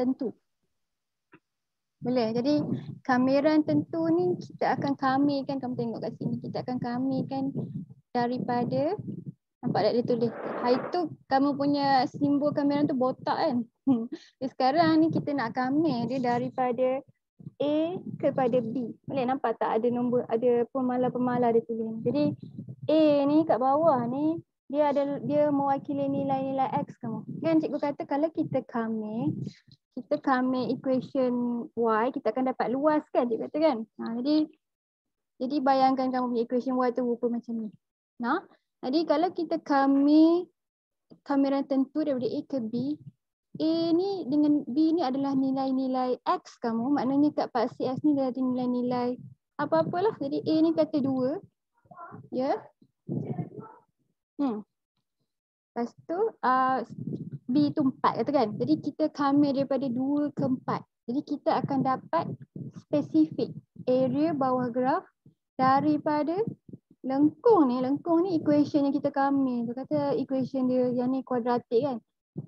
tentu. Boleh. Jadi kameran tentu ni kita akan kamerkan, kamu tengok kat sini. Kita akan kamerkan daripada, nampak tak dia tulis. Hari tu kamu punya simbol kameran tu botak kan. Sekarang ni kita nak kamer dia daripada A kepada B. Boleh nampak tak ada nombor, ada pemalar-pemalar dia tulis. Jadi A ni kat bawah ni dia mewakili nilai-nilai X kamu. Kan cikgu kata kalau kita kamer equation Y, kita akan dapat luas kan, cikgu kata kan. Jadi bayangkan kamu punya equation Y tu rupa macam ni. Nah, jadi kalau kita kameran tentu daripada A ke B, A ni dengan B ni adalah nilai-nilai X kamu, maknanya kat paksi X ni dia ada nilai-nilai apa-apalah. Jadi A ni kata 2. Ya. Lepas tu B tu 4 kata kan. Jadi kita kamer daripada 2 ke 4. Jadi kita akan dapat spesifik area bawah graf daripada lengkung ni. Lengkung ni equation yang kita kamer. Dia kata equation dia yang ni kuadratik kan.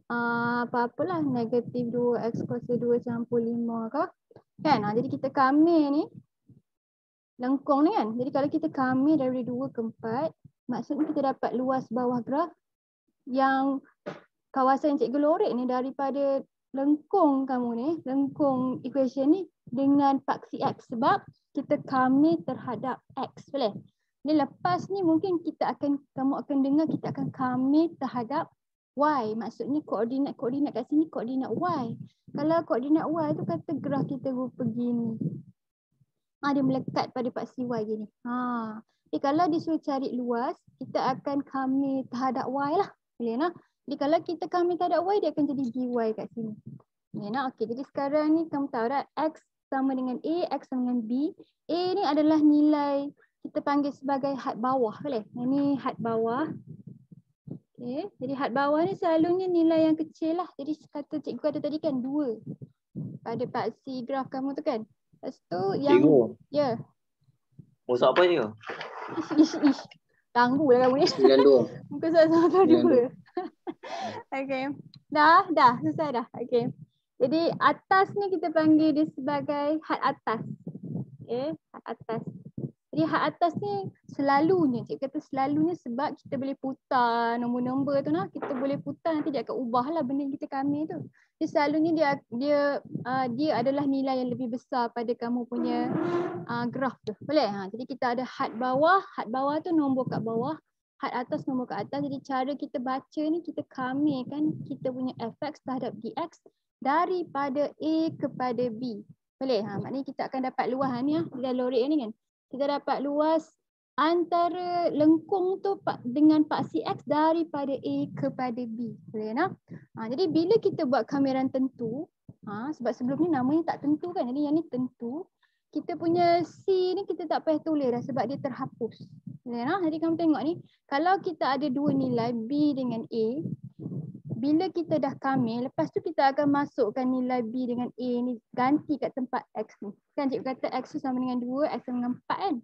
Apa-apalah negatif 2x kuasa 2 campur 5 ke. Kan? Jadi kita kamer ni lengkung ni kan. Jadi kalau kita kamer dari 2 ke 4, maksudnya kita dapat luas bawah graf yang kawasan cikgu lorek ni daripada lengkung kamu ni, lengkung equation ni dengan paksi X sebab kita kamer terhadap X. Boleh? Ni lepas ni mungkin kamu akan dengar kita akan kamer terhadap Y. Maksudnya koordinat kat sini koordinat Y. Kalau koordinat Y tu kata graf kita rupa gini. Dia melekat pada paksi Y gini. Jadi kalau disuruh cari luas, kita akan kamer terhadap Y lah. Boleh nak? Jadi kalau kita kamer terhadap Y, dia akan jadi dy kat sini. Boleh nak? Okey, jadi sekarang ni kamu tahu tak X sama dengan A, X sama dengan B. A ni adalah nilai kita panggil sebagai had bawah. Boleh? Ini had bawah. Okay. Jadi had bawah ni selalunya nilai yang kecil lah. Jadi cikgu kata tadi kan 2 pada paksi graf kamu tu kan. Lepas tu yang cikgu. Ya. Masak apa ni? Ish. Tangguh lah kamu ni. 92. Muka sama kau 2. Okay. Dah selesai dah. Okay. Jadi atas ni kita panggil dia sebagai had atas. Okay. Had atas. Jadi had atas ni selalunya, cikgu kata selalunya sebab kita boleh putar nombor-nombor tu nah, kita boleh putar nanti dia akan ubah lah benda yang kita kamer tu. Jadi selalunya dia adalah nilai yang lebih besar pada kamu punya graf tu. Boleh? Jadi kita ada had bawah tu nombor kat bawah, had atas nombor kat atas. Jadi cara kita baca ni kita kamerkan kita punya fx terhadap dx daripada A kepada B. Boleh? Maknanya kita akan dapat luas ni di dalam lorek ni kan. Kita dapat luas antara lengkung tu dengan paksi X daripada A kepada B. Boleh nak? Jadi bila kita buat kameran tentu, sebab sebelum ni namanya tak tentu kan. Jadi yang ni tentu. Kita punya C ni kita tak payah tulis dah sebab dia terhapus. Boleh nak? Jadi kamu tengok ni. Kalau kita ada 2 nilai B dengan A, bila kita dah kamer, lepas tu kita akan masukkan nilai B dengan A ni ganti kat tempat X ni. Kan cikgu kata X tu sama dengan 2, X sama dengan 4 kan.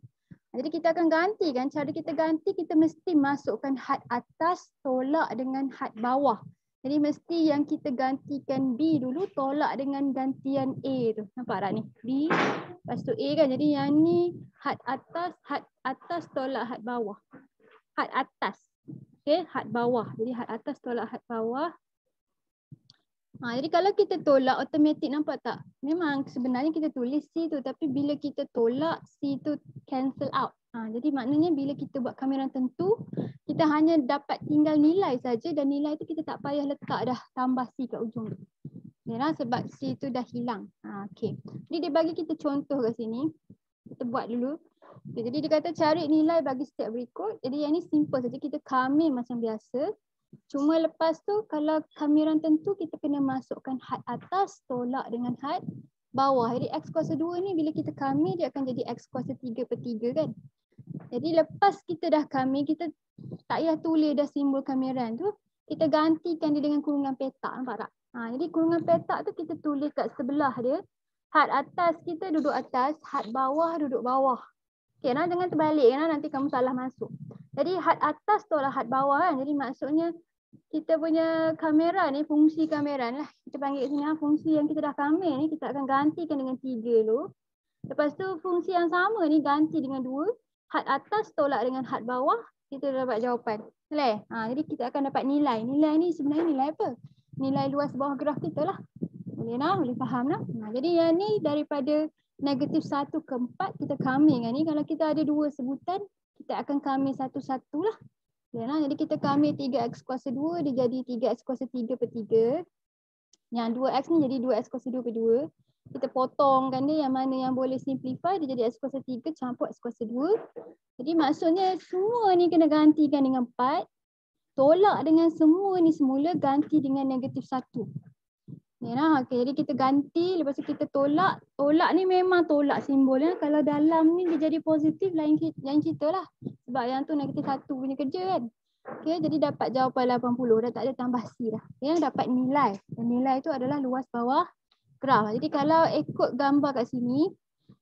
Jadi kita akan ganti kan. Cara kita ganti, kita mesti masukkan had atas tolak dengan had bawah. Jadi mesti yang kita gantikan B dulu tolak dengan gantian A tu. Nampak tak ni? B, lepas tu A kan. Jadi yang ni had atas tolak had bawah. Had atas. Okay, had bawah. Jadi had atas tolak had bawah. Jadi kalau kita tolak automatik nampak tak? Memang sebenarnya kita tulis C tu tapi bila kita tolak C tu cancel out. Jadi maknanya bila kita buat kameran tentu kita hanya dapat tinggal nilai saja dan nilai tu kita tak payah letak dah tambah C kat ujung tu. Ya, sebab C tu dah hilang. Okay. Jadi dia bagi kita contoh kat sini. Kita buat dulu. Okay, jadi dia kata cari nilai bagi step berikut. Jadi yang ni simple saja, kita kamer macam biasa. Cuma lepas tu kalau kameran tentu kita kena masukkan had atas tolak dengan had bawah. Jadi X kuasa 2 ni bila kita kamer dia akan jadi X kuasa 3/3 kan. Jadi lepas kita dah kamer, kita tak payah tulis dah simbol kameran tu. Kita gantikan dia dengan kurungan petak. Nampak tak? Jadi kurungan petak tu kita tulis kat sebelah dia. Had atas kita duduk atas, had bawah duduk bawah. Okay, jangan terbalik nanti kamu salah masuk. Jadi had atas tolak had bawah kan. Jadi maksudnya kita punya kamera ni, fungsi kamera ni lah. Kita panggil sini fungsi yang kita dah kamera ni, kita akan gantikan dengan 3 dulu. Lepas tu fungsi yang sama ni ganti dengan 2. Had atas tolak dengan had bawah, kita dah dapat jawapan. Boleh? Jadi kita akan dapat nilai. Nilai ni sebenarnya nilai apa? Nilai luas bawah graf kita lah. Boleh nah? Boleh faham nah? Jadi yang ni daripada -1 ke 4 kita kamera ni. Kalau kita ada 2 sebutan, kita akan kamera satu-satu lah. Jadi kita kamera 3x kuasa 2, dia jadi 3x kuasa 3 per 3. Yang 2x ni jadi 2x kuasa 2 per 2. Kita potongkan dia, yang mana yang boleh simplify, dia jadi x kuasa 3 campur x kuasa 2. Jadi maksudnya semua ni kena gantikan dengan 4. Tolak dengan semua ni semula, ganti dengan -1. Okay, jadi kita ganti, lepas tu kita tolak. Tolak ni memang tolak simbolnya. Kalau dalam ni dia jadi positif, lain cerita lah. Sebab yang tu -1 punya kerja kan. Okay, jadi dapat jawapan 80. Dah tak ada tambah C dah. Okay, dapat nilai. Dan nilai tu adalah luas bawah graf. Jadi kalau ikut gambar kat sini,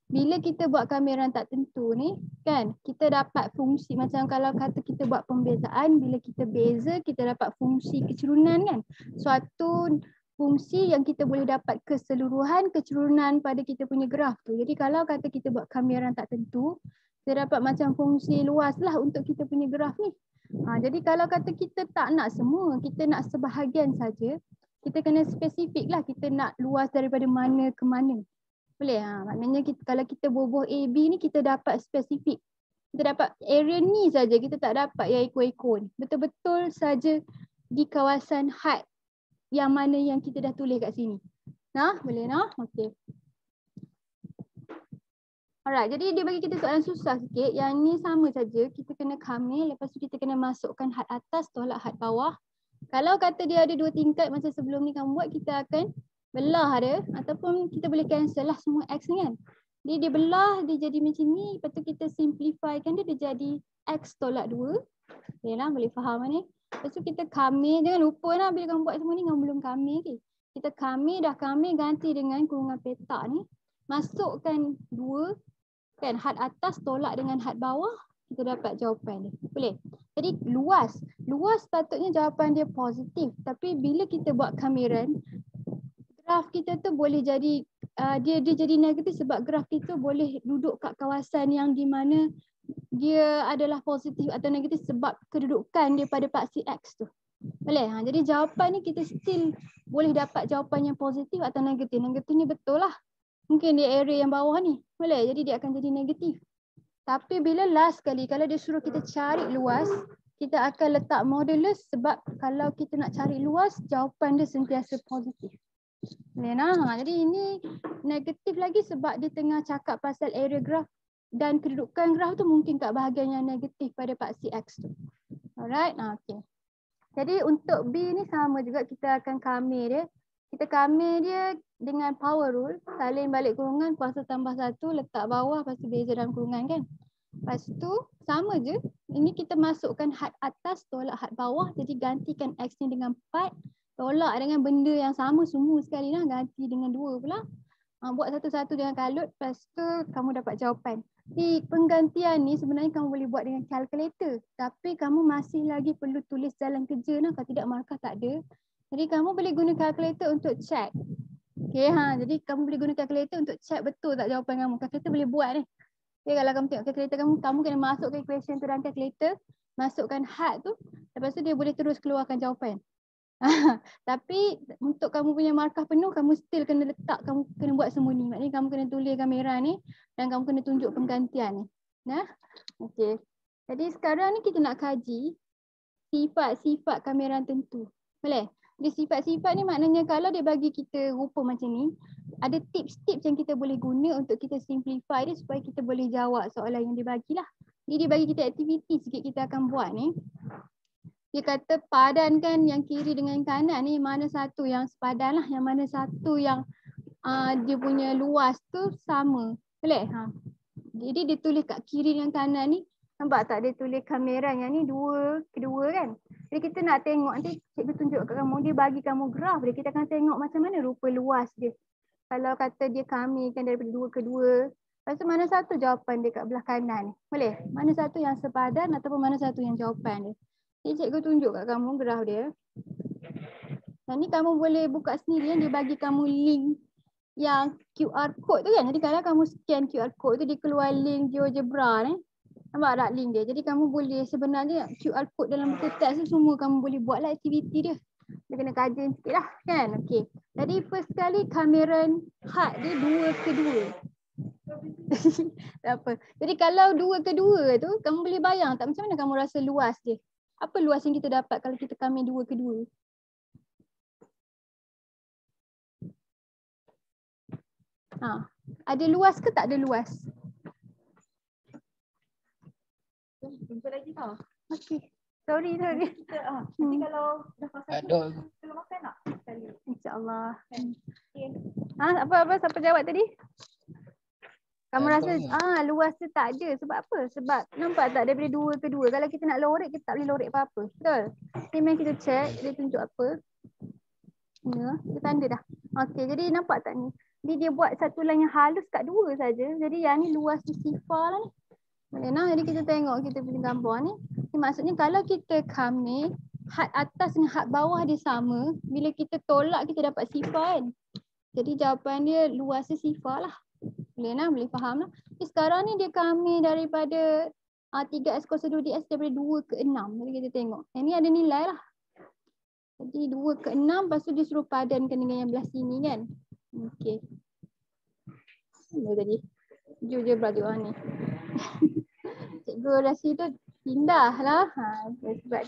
bila kita buat kamera tak tentu ni, kan, kita dapat fungsi. Macam kalau kata kita buat pembezaan, bila kita beza, kita dapat fungsi kecerunan kan. Suatu fungsi yang kita boleh dapat keseluruhan kecerunan pada kita punya graf tu. Jadi kalau kata kita buat kamera tak tentu, kita dapat macam fungsi luas lah untuk kita punya graf ni. Jadi kalau kata kita tak nak semua, kita nak sebahagian saja, kita kena spesifik lah, kita nak luas daripada mana ke mana. Boleh? Maknanya kalau kita bubuh A, B ni kita dapat spesifik. Kita dapat area ni saja, kita tak dapat yang ekor-ekor ni. Betul-betul saja di kawasan had yang mana yang kita dah tulis kat sini. Boleh nah? Okey. Alright, jadi dia bagi kita soalan susah sikit. Yang ni sama saja, kita kena kamera, lepas tu kita kena masukkan had atas tolak had bawah. Kalau kata dia ada 2 tingkat macam sebelum ni kamu buat, kita akan belah dia, ataupun kita boleh cancel lah semua x ni kan. Jadi dia belah, dia jadi macam ni, lepas tu kita simplifykan dia, dia jadi x tolak 2. Okay lah, boleh faham ni. Lepas tu kita kamera, jangan lupa lah bila kamu buat semua ni, kamu belum kamera ke. Kita kamera, dah kamera ganti dengan kurungan petak ni. Masukkan 2, kan, had atas tolak dengan had bawah, kita dapat jawapan dia. Boleh? Jadi luas patutnya jawapan dia positif. Tapi bila kita buat kameran, graf kita tu boleh jadi, dia jadi negatif sebab graf kita boleh duduk kat kawasan yang di mana dia adalah positif atau negatif sebab kedudukan dia pada paksi X tu. Boleh? Jadi jawapan ni kita still boleh dapat jawapan yang positif atau negatif. Negatif ni betul lah. Mungkin dia area yang bawah ni. Boleh? Jadi dia akan jadi negatif. Tapi bila last kali, kalau dia suruh kita cari luas, kita akan letak modulus sebab kalau kita nak cari luas, jawapan dia sentiasa positif. Boleh nah? Jadi ini negatif lagi sebab dia tengah cakap pasal area graf dan kedudukan graf tu mungkin kat bahagian yang negatif pada paksi X tu. Alright, okay. Jadi untuk B ni sama juga, kita akan kamera dia. Kita kamera dia dengan power rule, salin balik kurungan, kuasa tambah 1, letak bawah, lepas tu beza dalam kurungan kan. Lepas tu sama je, ini kita masukkan had atas tolak had bawah, jadi gantikan X ni dengan 4, tolak dengan benda yang sama semua sekali lah, ganti dengan 2 pula. Buat satu-satu dengan kalut, lepas tu kamu dapat jawapan. Di penggantian ni sebenarnya kamu boleh buat dengan kalkulator, tapi kamu masih lagi perlu tulis dalam kerja nah, kalau tidak markah tak ada. Jadi kamu boleh guna kalkulator untuk check. Okay, jadi kamu boleh guna kalkulator untuk check betul tak jawapan kamu. Kalkulator boleh buat ni. Okay, kalau kamu tengok kalkulator kamu kena masukkan equation tu dalam kalkulator, masukkan had tu, lepas tu dia boleh terus keluarkan jawapan. Tapi untuk kamu punya markah penuh, kamu still kena letak, kamu kena buat semua ni. Maknanya kamu kena tulis kamera ni dan kamu kena tunjuk penggantian ni. Okay. Jadi sekarang ni kita nak kaji sifat-sifat kamera tentu. Boleh? Jadi sifat-sifat ni maknanya kalau dia bagi kita rupa macam ni, ada tips-tips yang kita boleh guna untuk kita simplify dia supaya kita boleh jawab soalan yang dia bagilah. Jadi dia bagi kita aktiviti sikit kita akan buat ni. Dia kata padankan yang kiri dengan kanan ni, mana satu yang sepadan lah, yang mana satu yang dia punya luas tu sama. Boleh? Jadi dia tulis kat kiri dengan kanan ni, nampak tak dia tulis kamera yang ni kedua kan? Jadi kita nak tengok nanti cikgu tunjuk kat kamu, dia bagi kamu graf dia, kita akan tengok macam mana rupa luas dia. Kalau kata dia kamikan daripada 2 ke 2, lepas tu mana satu jawapan dia kat belah kanan ni? Boleh? Mana satu yang sepadan ataupun mana satu yang jawapan dia? Cikgu tunjuk kat kamu graf dia. Yang ni kamu boleh buka sendiri kan, dia bagi kamu link yang QR code tu kan. Jadi kalau kamu scan QR code tu dia keluar link GeoGebra ni. Nampak tak link dia? Jadi kamu boleh sebenarnya QR code dalam buku teks tu semua kamu boleh buat lah aktiviti dia. Dia kena kajian sikit lah kan. Okay. Jadi first kali kameran had dia 2:2. Tak apa. Jadi kalau 2:2 tu kamu boleh bayang tak macam mana kamu rasa luas dia? Apa luas yang kita dapat kalau kita kamera 2:2? Ha, ada luas ke tak ada luas? Jumpa lagi tau. Okey. Sorry. Nanti kalau dah pasal tu, kita makan tak? Sekali. InsyaAllah. Okay. Apa siapa jawab tadi? Kamu Tak rasa tahu. luas tu tak ada. Sebab apa? Sebab nampak tak daripada 2:2. Kalau kita nak lorek, kita tak boleh lorek apa-apa. Betul? Ni main kita check. Dia tunjuk apa. Ya, kita tanda dah. Okey, jadi nampak tak ni? Dia buat satu line yang halus kat 2 saja. Jadi yang ni luas tu sifar lah ni. Boleh nah, jadi kita tengok kita punya gambar ni. Ni maksudnya kalau kita kamera had atas dengan had bawah dia sama, bila kita tolak kita dapat sifar kan. Jadi jawapan dia luasnya sifar lah. Boleh nah, boleh faham lah. Jadi sekarang ni dia kamera daripada 3x kuasa 2dx daripada 2/6. Jadi kita tengok. Yang ni ada nilai lah. Jadi 2/6 lepas tu dia suruh padankan dengan yang belah sini kan. Okey. Mana tadi? Jujur juga ni. Cikgu Rashid tu pindah lah. Sebab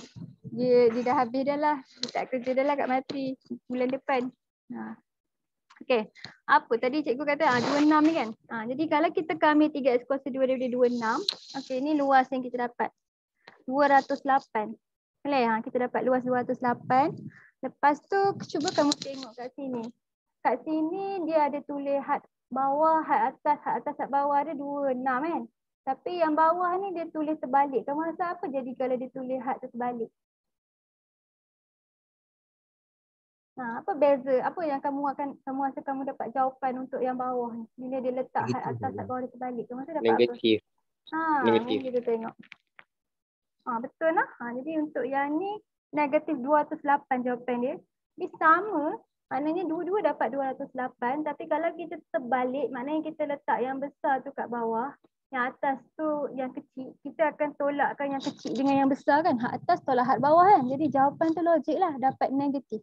dia dah habis dah lah. Dia tak kerja dah lah kat matri bulan depan. Okey. Apa tadi cikgu kata 26 ni kan. Jadi kalau kita ambil 3x kuasa 2 daripada 26. Okey, ni luas yang kita dapat. 208. Boleh? Kita dapat luas 208. Lepas tu cuba kamu tengok kat sini. Kat sini dia ada tulis had bawah, had atas, had bawah ada 26 kan. Tapi yang bawah ni dia tulis terbalik. Kamu rasa apa jadi kalau dia tulis had terbalik? Apa beza? Apa yang kamu rasa kamu dapat jawapan untuk yang bawah ni? Bila dia letak had atas, had bawah dia terbalik. Kamu rasa dapat Negatif. apa? Negatif. Kita tengok. Betul lah. Jadi untuk yang ni negatif 208 jawapan dia. Dia sama. Maknanya dua-dua dapat 208. Tapi kalau kita terbalik, maknanya kita letak yang besar tu kat bawah. Yang atas tu yang kecil. Kita akan tolakkan yang kecil dengan yang besar kan. Had atas tolak had bawah kan. Jadi jawapan tu logik lah. Dapat negatif.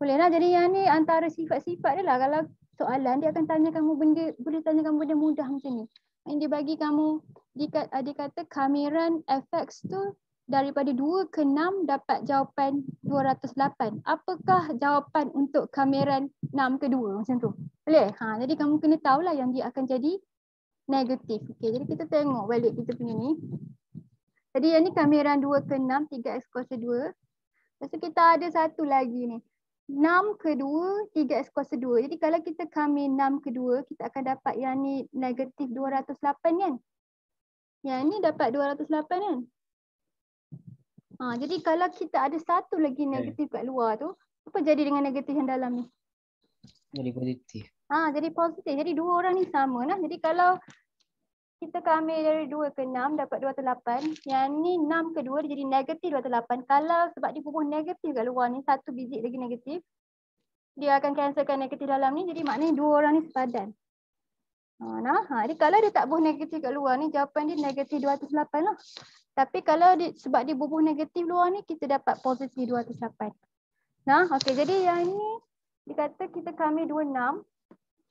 Boleh lah. Jadi yang ni antara sifat-sifat dia lah. Kalau soalan dia akan tanya kamu benda, boleh tanya kamu benda mudah macam ni. Yang dia bagi kamu, dia kata kameran FX tu daripada 2/6 dapat jawapan 208. Apakah jawapan untuk kameran 6/2 macam tu? Boleh? Jadi kamu kena tahulah yang dia akan jadi negatif. Okey, jadi kita tengok balik kita punya ni. Jadi yang ni kameran 2/6 3x kuasa 2. Lepas tu kita ada satu lagi ni. 6/2 3x kuasa 2. Jadi kalau kita kamera 6/2 kita akan dapat yang ni negatif 208 kan? Yang ni dapat 208 kan? Jadi kalau kita ada satu lagi negatif kat luar tu, apa jadi dengan negatif yang dalam ni? Jadi positif. Jadi positif. Jadi dua orang ni sama lah. Jadi kalau kita ambil dari 2/6 dapat 208. Yang ni 6/2 dia jadi negatif 208. Kalau sebab dia bubuh negatif kat luar ni, satu biji lagi negatif, dia akan cancelkan negatif dalam ni. Jadi maknanya dua orang ni sepadan. Jadi kalau dia tak bubuh negatif kat luar ni, jawapan dia negatif 208 lah. Tapi kalau sebab dia bubuh negatif luar ni, kita dapat positif 208. Okey, jadi yang ni dia kata kita ambil 26.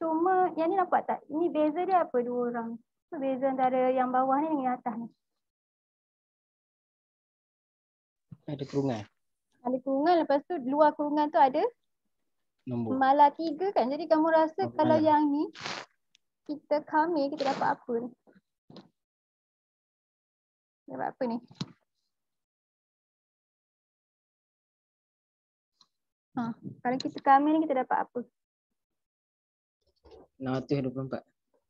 Cuma yang ni nampak tak? Ini beza dia apa dua orang? Beza antara yang bawah ni dengan yang atas ni. Ada kurungan. Ada kurungan, lepas tu luar kurungan tu ada Nombor. pemalar 3 kan. Jadi kamu rasa kalau Pemalar. yang ni kita kamera kita dapat apa ni? Dapat apa ni? Kalau kita kamera ni kita dapat apa? 624.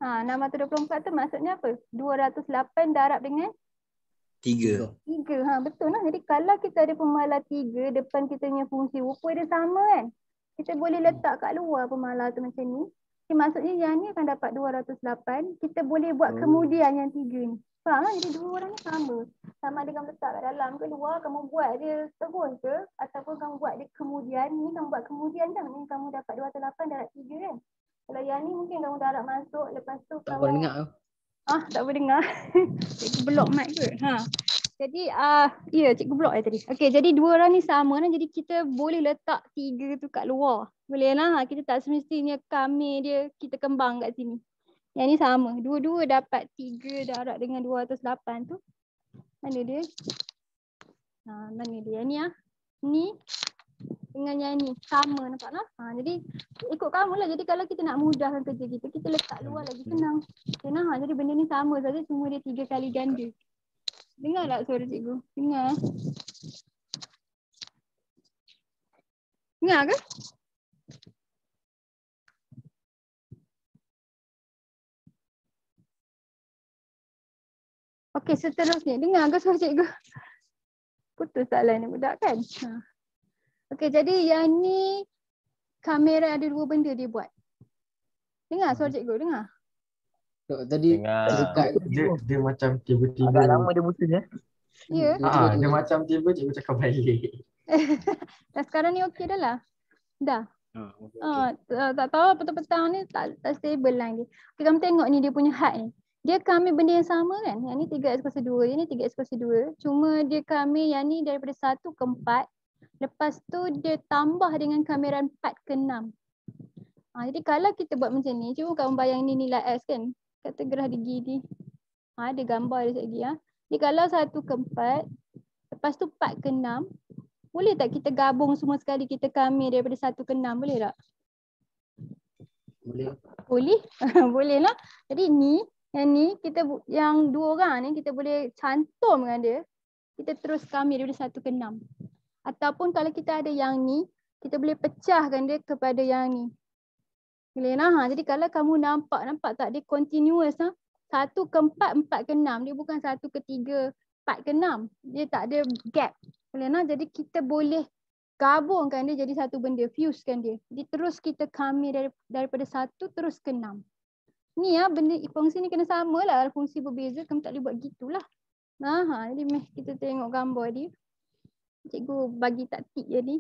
624 tu maksudnya apa? 208 darab dengan 3. 3. Betul lah. Jadi kalau kita ada pemalar 3 depan kita punya fungsi rupa dia sama kan. Kita boleh letak kat luar pemalar tu macam ni. Okay, maksudnya yang ni akan dapat 208. Kita boleh buat kemudian yang 3 ni. Faham kan? Jadi dua orang ni sama. Sama ada kamu letak kat dalam ke luar, kamu buat dia terus ke, ataupun kamu buat dia kemudian. Ni kamu buat kemudian kan? Ni kamu dapat 208 darat 3 kan? Kalau yang ni mungkin kamu darat masuk, lepas tu Tak kamu... boleh dengar tu. Tak boleh dengar. Cikgu block mic ke? Jadi ya cikgu block tadi. Okey, jadi dua orang ni sama kan. Jadi kita boleh letak 3 tu kat luar. Boleh lah. Kita tak semestinya kami dia kita kembang kat sini. Yang ni sama. Dua-dua dapat 3 darat dengan 208 tu. Mana dia? Mana dia? Yang ni Ni dengan yang ni sama, nampak tak? Jadi ikut kamu lah. Jadi kalau kita nak mudahkan kerja kita letak luar lagi senang. Senang jadi benda ni sama saja, cuma dia 3 kali ganda. Dengar tak suara cikgu? Dengar? Dengar ke? Okey, seterusnya. Dengar ke suara cikgu? Putus tak lain budak kan? Okey, jadi yang ni kamera ada 2 benda dia buat. Dengar suara cikgu? Dengar? Tadi dekat Dia macam tiba-tiba. Agak lama dia putus Ya. Dia macam tiba cikgu cakap balik. Dan sekarang ni okey dah lah. Dah. okay. Tak tahu petang-petang ni tak stable lagi. Okay, kamu tengok ni dia punya had ni. Dia kami benda yang sama kan. Yang ni 3x2, yang ni 3x2. Cuma dia kami yang ni daripada 1 ke 4. Lepas tu dia tambah dengan kamera 4 ke 6. Jadi kalau kita buat macam ni, cuba kamu bayang ni nilai S kan. Kata gerah digi ni. Ada gambar dia lagi. Jadi kalau 1 ke 4. Lepas tu 4 ke 6. Boleh tak kita gabung semua sekali kita kami daripada 1 ke 6? Boleh tak? Boleh. Boleh. Boleh lah. Jadi ni, kita yang 2 orang ni kita boleh cantum dengan dia. Kita terus kami daripada 1 ke 6. Ataupun kalau kita ada yang ni, kita boleh pecahkan dia kepada yang ni. Boleh lah. Jadi kalau kamu nampak tak dia continuous 1 ke 4, 4 ke 6. Dia bukan 1 ke 3, 4 ke 6. Dia tak ada gap. Boleh lah. Jadi kita boleh gabungkan dia jadi satu benda, fusekan dia. Jadi terus kita kami daripada 1 terus ke 6. Ni benda fungsi ni kena sama lah. Fungsi berbeza kamu tak boleh buat gitulah. Jadi kita tengok gambar dia. Cikgu bagi taktik jadi.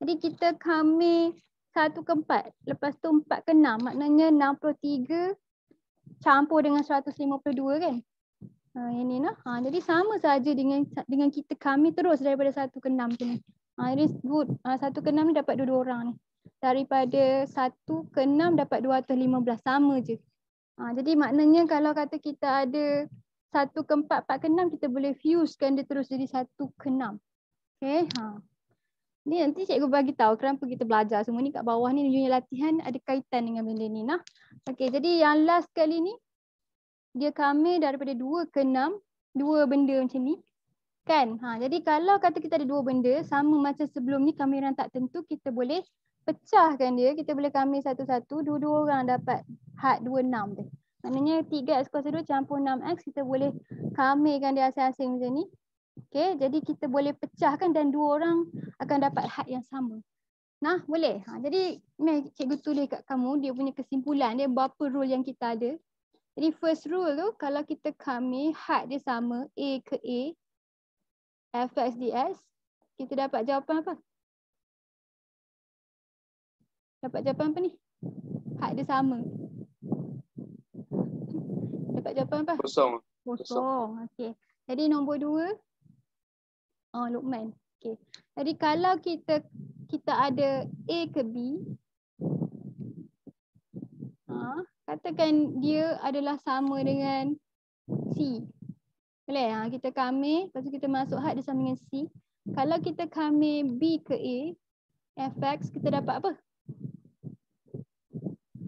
Jadi kita kami 1 ke 4. Lepas tu 4 ke 6. Maknanya 63 campur dengan 152 kan. Yang ni lah. Jadi sama saja dengan kita kami terus daripada 1 ke 6 tu ni. Jadi 1 ke 6 ni dapat 2 orang ni. Daripada 1 ke 6 dapat 215. Sama je. Jadi maknanya kalau kata kita ada 1 ke 4, 4 ke 6 kita boleh fusekan dia terus jadi 1 ke 6. Okay. Ni nanti cikgu bagi tahu kenapa kita belajar semua ni kat bawah ni unit latihan ada kaitan dengan benda ni nah. Okey, jadi yang last kali ni dia kami daripada 2 ke 6, 2 benda macam ni. Kan? Jadi kalau kata kita ada 2 benda sama macam sebelum ni kamera tak tentu, kita boleh pecahkan dia, kita boleh kami satu-satu, dua-dua orang dapat had 26 tu. Maknanya 3x kuasa 2 campur 6x kita boleh kamikan dia asing-asing macam ni. Okay, jadi kita boleh pecahkan dan 2 orang akan dapat had yang sama. Nah, boleh. Jadi cikgu tulis kat kamu dia punya kesimpulan dia berapa rule yang kita ada. Jadi first rule tu kalau kita kami had dia sama A ke A, fx ds, kita dapat jawapan apa? Dapat jawapan apa ni? Had dia sama. Dapat jawapan apa? Kosong. Okey. Jadi nombor 2. Luqman. Okey. Jadi kalau kita ada A ke B, katakan dia adalah sama dengan C. Boleh? Kita kami, lepas tu kita masuk had dia sama dengan C. Kalau kita kami B ke A, fx kita dapat apa?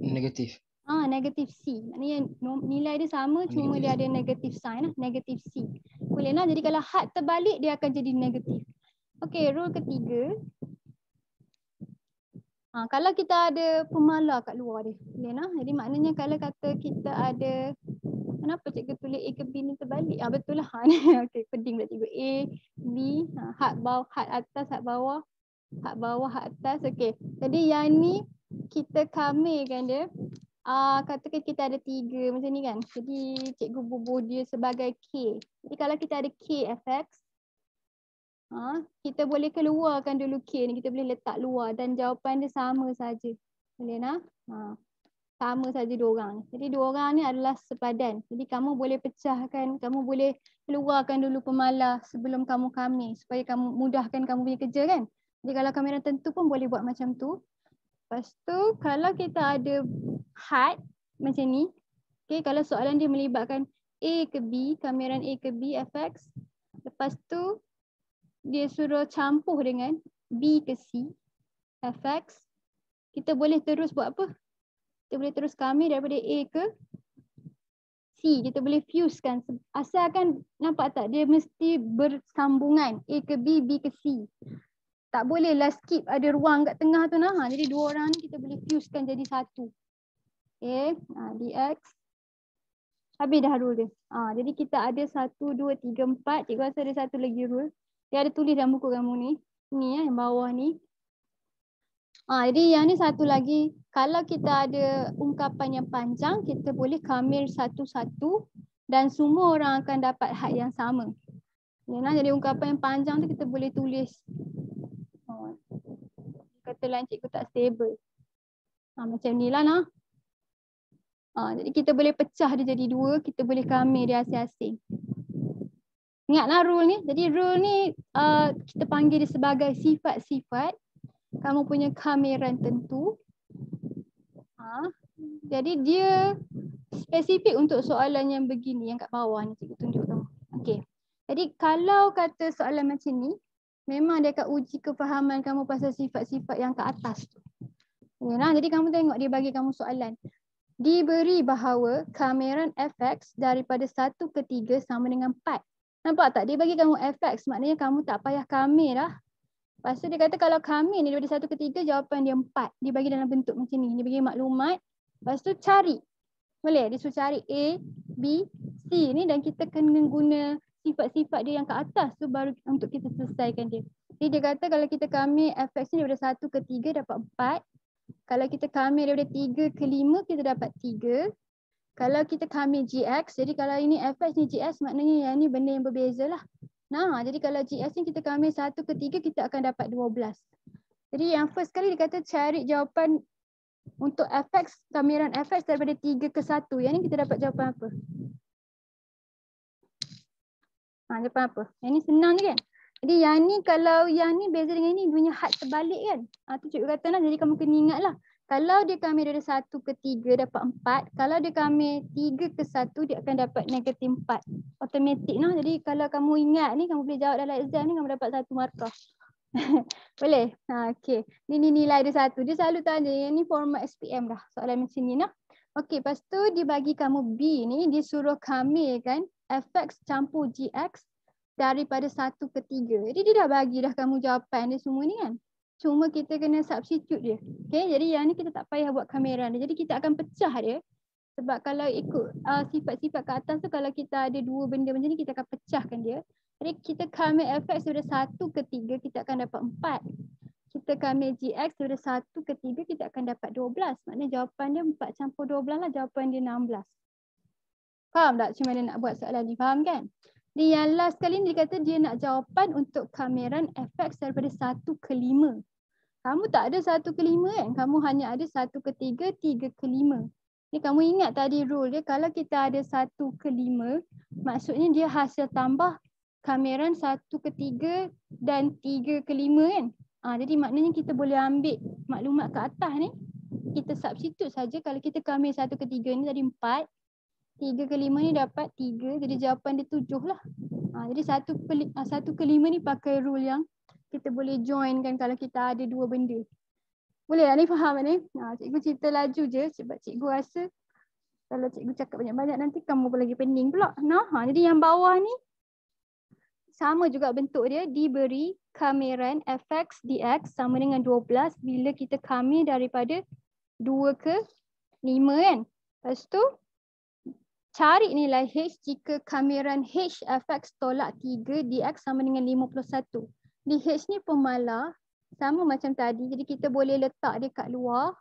Negatif. Negatif C. Maknanya nilai dia sama cuma dia ada negatif sign negatif C. Boleh lah. Jadi kalau had terbalik dia akan jadi negatif. Okey, rule ketiga. Kalau kita ada pemalar kat luar dia. Boleh lah. Jadi maknanya kalau kata kita ada, kenapa cikgu tulis A ke B ni terbalik? Betul lah. Okey, peding pula cikgu. A, B, had bawah, had atas, had bawah. Had bawah, had atas. Okey. Jadi yang ni kita kamikan dia. katakan kita ada 3 macam ni kan. Jadi cikgu bubuh dia sebagai K. Jadi kalau kita ada K fx, kita boleh keluarkan dulu K ni, kita boleh letak luar dan jawapan dia sama saja. Boleh nak? Sama saja dua orang ni. Jadi dua orang ni adalah sepadan. Jadi kamu boleh pecahkan, kamu boleh keluarkan dulu pemalar sebelum kamu kami supaya kamu mudahkan kamu punya kerja kan. Jadi kalau kamiran tentu pun boleh buat macam tu. Lepas tu kalau kita ada had macam ni, okay, kalau soalan dia melibatkan A ke B, kamiran A ke B fx, lepas tu dia suruh campur dengan B ke C fx, kita boleh terus buat apa? Kita boleh terus kami daripada A ke C. Kita boleh fusekan. Asalkan nampak tak? Dia mesti bersambungan. A ke B, B ke C. Tak bolehlah skip ada ruang kat tengah tu nah. Jadi dua orang ni kita boleh fusekan jadi satu. Okay. Dx. Habis dah rule dia. Jadi kita ada 1, 2, 3, 4. Cikgu rasa ada satu lagi rule. Dia ada tulis dalam buku kamu ni. Ni yang bawah ni. Jadi yang ni satu lagi, kalau kita ada ungkapan yang panjang, kita boleh kamir satu-satu dan semua orang akan dapat had yang sama. Jadi ungkapan yang panjang tu kita boleh tulis. Kata lain cikgu tak stable. Macam ni lah nah. Jadi kita boleh pecah dia jadi 2, kita boleh kamir dia asing-asing. Ingatlah rule ni. Jadi rule ni kita panggil dia sebagai sifat-sifat. Kamu punya kamiran tentu. Jadi dia spesifik untuk soalan yang begini, yang kat bawah ni cikgu tunjuk kamu. Okey. Jadi kalau kata soalan macam ni, memang dia akan uji kefahaman kamu pasal sifat-sifat yang kat atas tu. Jadi kamu tengok dia bagi kamu soalan. Diberi bahawa kamiran fx daripada 1 ke 3 sama dengan 4. Nampak tak? Dia bagi kamu fx, maknanya kamu tak payah kamir dah. Lepas tu dia kata kalau kami ni daripada 1 ke 3, jawapan dia 4. Dia bagi dalam bentuk macam ni. Dia bagi maklumat. Lepas tu cari. Boleh? Dia suruh cari A, B, C ni dan kita kena guna sifat-sifat dia yang ke atas tu baru untuk kita selesaikan dia. Jadi dia kata kalau kita kami fx ni daripada 1 ke 3 dapat 4. Kalau kita kami daripada 3 ke 5 kita dapat 3. Kalau kita kami gx, jadi kalau ini fx ni gx maknanya yang ni benda yang berbeza lah. Jadi kalau GS ni kita kami 1 ke 3 kita akan dapat 12. Jadi yang first kali dia kata cari jawapan untuk fx, kamiran fx daripada 3 ke 1. Yang ni kita dapat jawapan apa? Jawapan apa? Yang ni senang je kan? Jadi yang ni kalau yang ni beza dengan ni punya had terbalik kan? Tu cikgu kata lah, jadi kamu kena ingat lah. Kalau dia kami dari 1 ke 3 dapat 4. Kalau dia kami 3 ke 1 dia akan dapat negatif 4. Automatik lah. Jadi kalau kamu ingat ni, kamu boleh jawab dalam exam ni, kamu dapat 1 markah. Boleh? Okay. Ni nilai dia 1. Dia selalu tanya, yang ni format SPM dah. Soalan macam ni lah. Okay, lepas tu dia bagi kamu B ni, dia suruh kami kan fx campur gx daripada 1 ke 3. Jadi dia dah bagi dah kamu jawapan dia semua ni kan. Cuma kita kena substitute dia. Okay, jadi yang ni kita tak payah buat kamiran dia. Jadi kita akan pecah dia. Sebab kalau ikut sifat-sifat ke atas tu, kalau kita ada 2 benda macam ni, kita akan pecahkan dia. Jadi kita kamir fx daripada 1 ke 3, kita akan dapat 4. Kita kamir gx daripada 1 ke 3, kita akan dapat 12. Maknanya jawapan dia 4 campur 12 lah, jawapan dia 16. Faham tak macam mana nak buat soalan ni? Faham kan? Jadi yang last kali ni dia kata dia nak jawapan untuk kamiran fx daripada 1 ke 5. Kamu tak ada 1 ke 5 kan? Kamu hanya ada 1 ke 3, 3 ke 5. Ni kamu ingat tadi rule dia, kalau kita ada 1 ke 5, maksudnya dia hasil tambah kamiran 1 ke 3 dan 3 ke 5 kan? Jadi maknanya kita boleh ambil maklumat ke atas ni, kita substitute saja. Kalau kita kamir 1 ke 3 ni tadi 4. 3 ke 5 ni dapat 3. Jadi jawapan dia 7 lah. Jadi 1 ke 5 ni pakai rule yang kita boleh join kan kalau kita ada 2 benda. Boleh lah ni, faham ni? Cikgu cerita laju je sebab cikgu rasa kalau cikgu cakap banyak-banyak nanti kamu pun lagi pening pula. Jadi yang bawah ni sama juga bentuk dia, diberi kamiran fx dx sama dengan 12 bila kita kamir daripada 2 ke 5 kan. Lepas tu cari nilai h jika kamiran h fx tolak 3 dx sama dengan 51. Di h ni pemalar sama macam tadi, jadi kita boleh letak dia kat luar.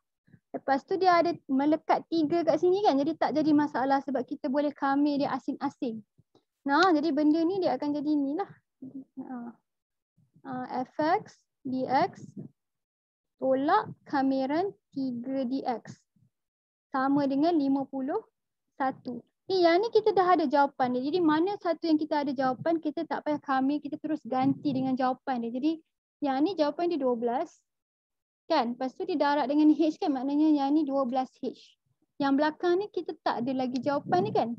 Lepas tu dia ada melekat 3 kat sini kan. Jadi tak jadi masalah sebab kita boleh kamir dia asing-asing. Nah, jadi benda ni dia akan jadi ni lah. Fx dx tolak kamiran 3dx sama dengan 51. Yang ni kita dah ada jawapan dia. Jadi mana satu yang kita ada jawapan, kita tak payah kamir, kita terus ganti dengan jawapan dia. Jadi yang ni jawapan dia 12. Kan? Lepas tu dia darab dengan H kan, maknanya yang ni 12H. Yang belakang ni kita tak ada lagi jawapan ni kan.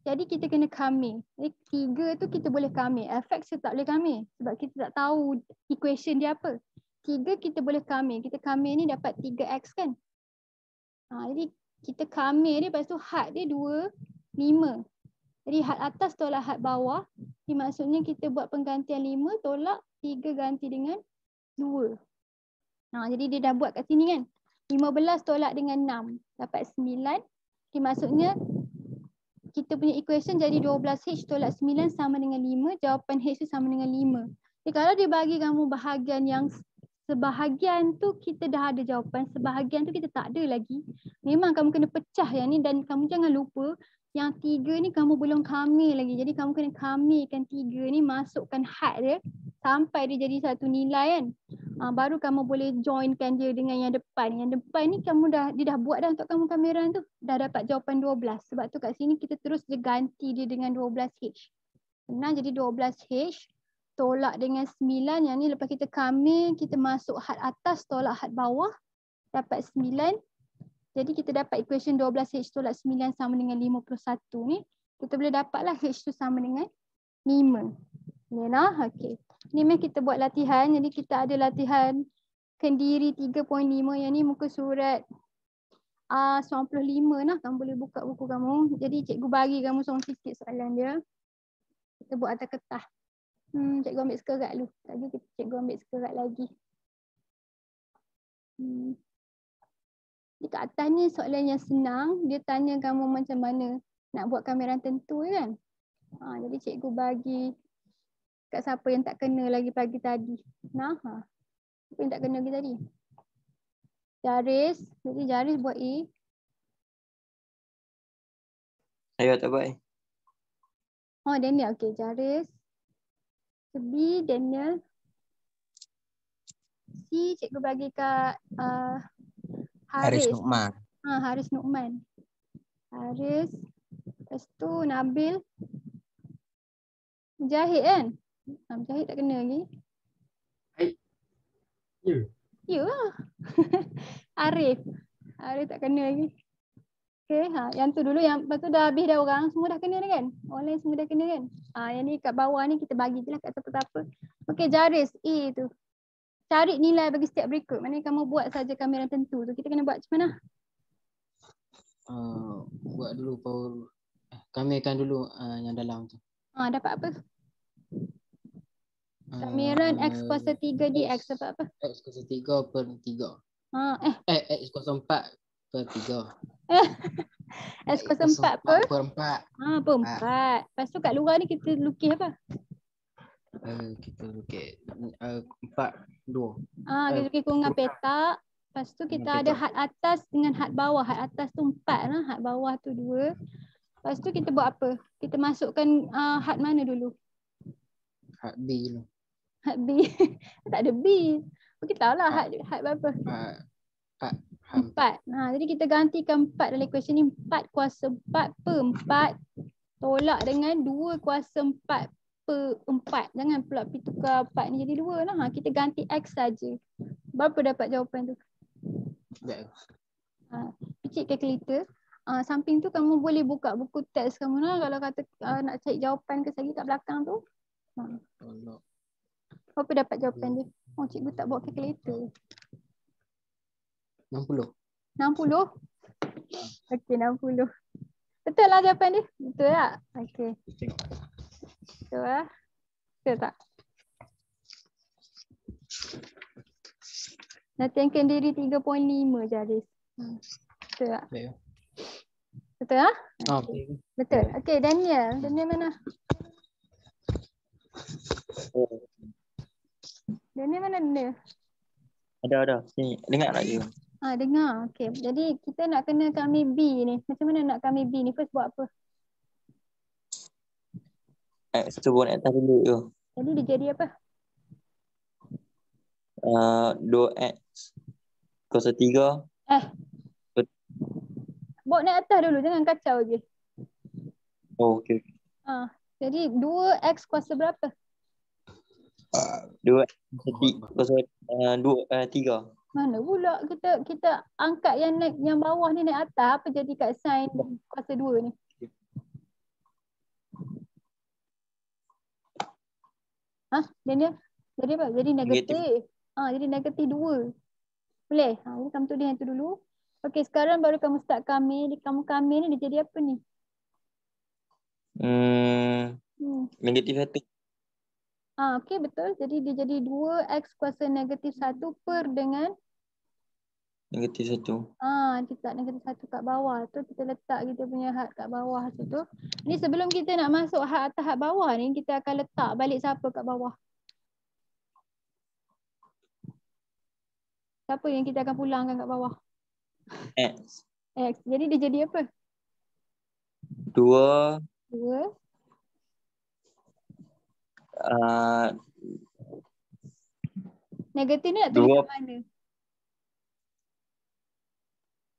Jadi kita kena kamir. Jadi 3 tu kita boleh kamir. Fx kita tak boleh kamir sebab kita tak tahu equation dia apa. 3 kita boleh kamir. Kita kamir ni dapat 3x kan. Jadi kita kamir dia, lepas tu had dia 2, 5. Jadi had atas tolak had bawah. Jadi maksudnya kita buat penggantian 5 tolak 3 ganti dengan 2. Jadi dia dah buat kat sini kan. 15 tolak dengan 6 dapat 9. Jadi maksudnya kita punya equation jadi 12H tolak 9 sama dengan 5. Jawapan H tu sama dengan 5. Jadi kalau dia bagi kamu bahagian yang sebahagian tu kita dah ada jawapan, sebahagian tu kita tak ada lagi. Memang kamu kena pecah yang ni dan kamu jangan lupa yang 3 ni kamu belum kamir lagi. Jadi kamu kena kamirkan 3 ni, masukkan had dia sampai dia jadi satu nilai kan. Baru kamu boleh joinkan dia dengan yang depan. Yang depan ni dia dah buat dah untuk kamu kamiran tu. Dah dapat jawapan 12. Sebab tu kat sini kita terus je ganti dia dengan 12H. Senang, jadi 12H tolak dengan 9. Yang ni lepas kita kamir, kita masuk had atas tolak had bawah. Dapat 9. Jadi kita dapat equation 12H tolak 9 sama dengan 51 ni. Kita boleh dapatlah H tu sama dengan 5. Ni lah, okey. Ni memang kita buat latihan. Jadi kita ada latihan Kendiri 3.5. Yang ni muka surat 95 lah. Kamu boleh buka buku kamu. Jadi cikgu bagi kamu seorang sikit soalan dia. Kita buat atas kertas. Cikgu ambil sekerat dulu. Tadi cikgu ambil sekerat lagi. Dekat atas ni soalan yang senang. Dia tanya kamu macam mana nak buat kamiran tentu kan. Jadi cikgu bagi kat siapa yang tak kena lagi pagi tadi. Siapa yang tak kena lagi tadi? Jaris. Jadi Jaris buat A. Saya tak buat. Daniel. Okey, Jaris. B, Daniel. C, cikgu bagi kat Haris Nukman. Haris Nukman. Haris. Lepas tu Nabil. Mujahid kan? Mujahid tak kena lagi. Ya lah. Arif. Arif tak kena lagi. Okay, yang tu dulu, yang lepas tu dah habis dah orang. Semua dah kena dah kan? Orang lain semua dah kena kan? Yang ni kat bawah ni kita bagi je lah kat siapa-siapa. Okay, Jaris. A tu. Cari nilai bagi setiap berikut. Mana kamu buat saja kamiran tentu tu. Kita kena buat macam mana? Buat dulu power. Kamirkan dulu yang dalam tu. Dapat apa? Kamiran X kuasa 3 dx dapat apa? X kuasa 3 per 3. X kuasa 4 per 3. X kuasa 4 per 4. Per 4. Lepas tu kat luar ni kita lukis apa? Kita lukis 4, 2. Kita lukis kurungan petak. Lepas tu kita ada had atas dengan had bawah. Had atas tu 4 lah, had bawah tu 2. Lepas tu kita buat apa? Kita masukkan had mana dulu? Had B dulu. Had B. Tak ada B. Kita tahu lah had berapa? 4. Jadi kita gantikan 4 dalam equation ni. 4 kuasa 4 per 4 tolak dengan 2 kuasa 4 per 4. Jangan pula pergi tukar 4 ni jadi 2 lah. Kita ganti X saja. Berapa dapat jawapan tu? Picit kalkulator. Samping tu kamu boleh buka buku teks kamu lah. Kalau kata nak cari jawapan ke lagi kat belakang tu. Berapa dapat jawapan dia? Cikgu tak bawa kalkulator. 60. 60? Okey, 60. Betul lah jawapan dia? Betul tak? Okey. Betul lah. Betul tak? Latihan Kendiri 3.5 Jaris. Betul tak? Betul lah? Okay. Betul. Okey, Daniel. Daniel mana? Daniel mana Daniel? Ada. Sini. Dengar tak je? Dengar. Okay. Jadi kita nak kena kami B ni. Macam mana nak kami B ni? First buat apa? X tu buat atas dulu tu. Jadi dia jadi apa? 2X kuasa 3. Bawa naik atas dulu. Jangan kacau je. Oh, okey. Jadi 2X kuasa berapa? 2X kuasa 3. Mana pula kita angkat yang bawah ni naik atas. Apa jadi kat sin kuasa 2 ni? Dia jadi apa? Jadi negatif. Jadi negatif 2. Boleh? Jadi kamu tulis yang tu dulu. Okey, sekarang baru kamu start kami. Di kamu ni dia jadi apa ni? Negatif 1. Okey, betul. Jadi dia jadi 2X kuasa negatif 1 per dengan Negatif 1. kita negatif 1 kat bawah tu. Kita letak kita punya had kat bawah tu. Ni sebelum kita nak masuk had atas had bawah ni, kita akan letak balik siapa kat bawah? Siapa yang kita akan pulangkan kat bawah? X. Jadi dia jadi apa? 2. Negatif ni nak tulis kat mana?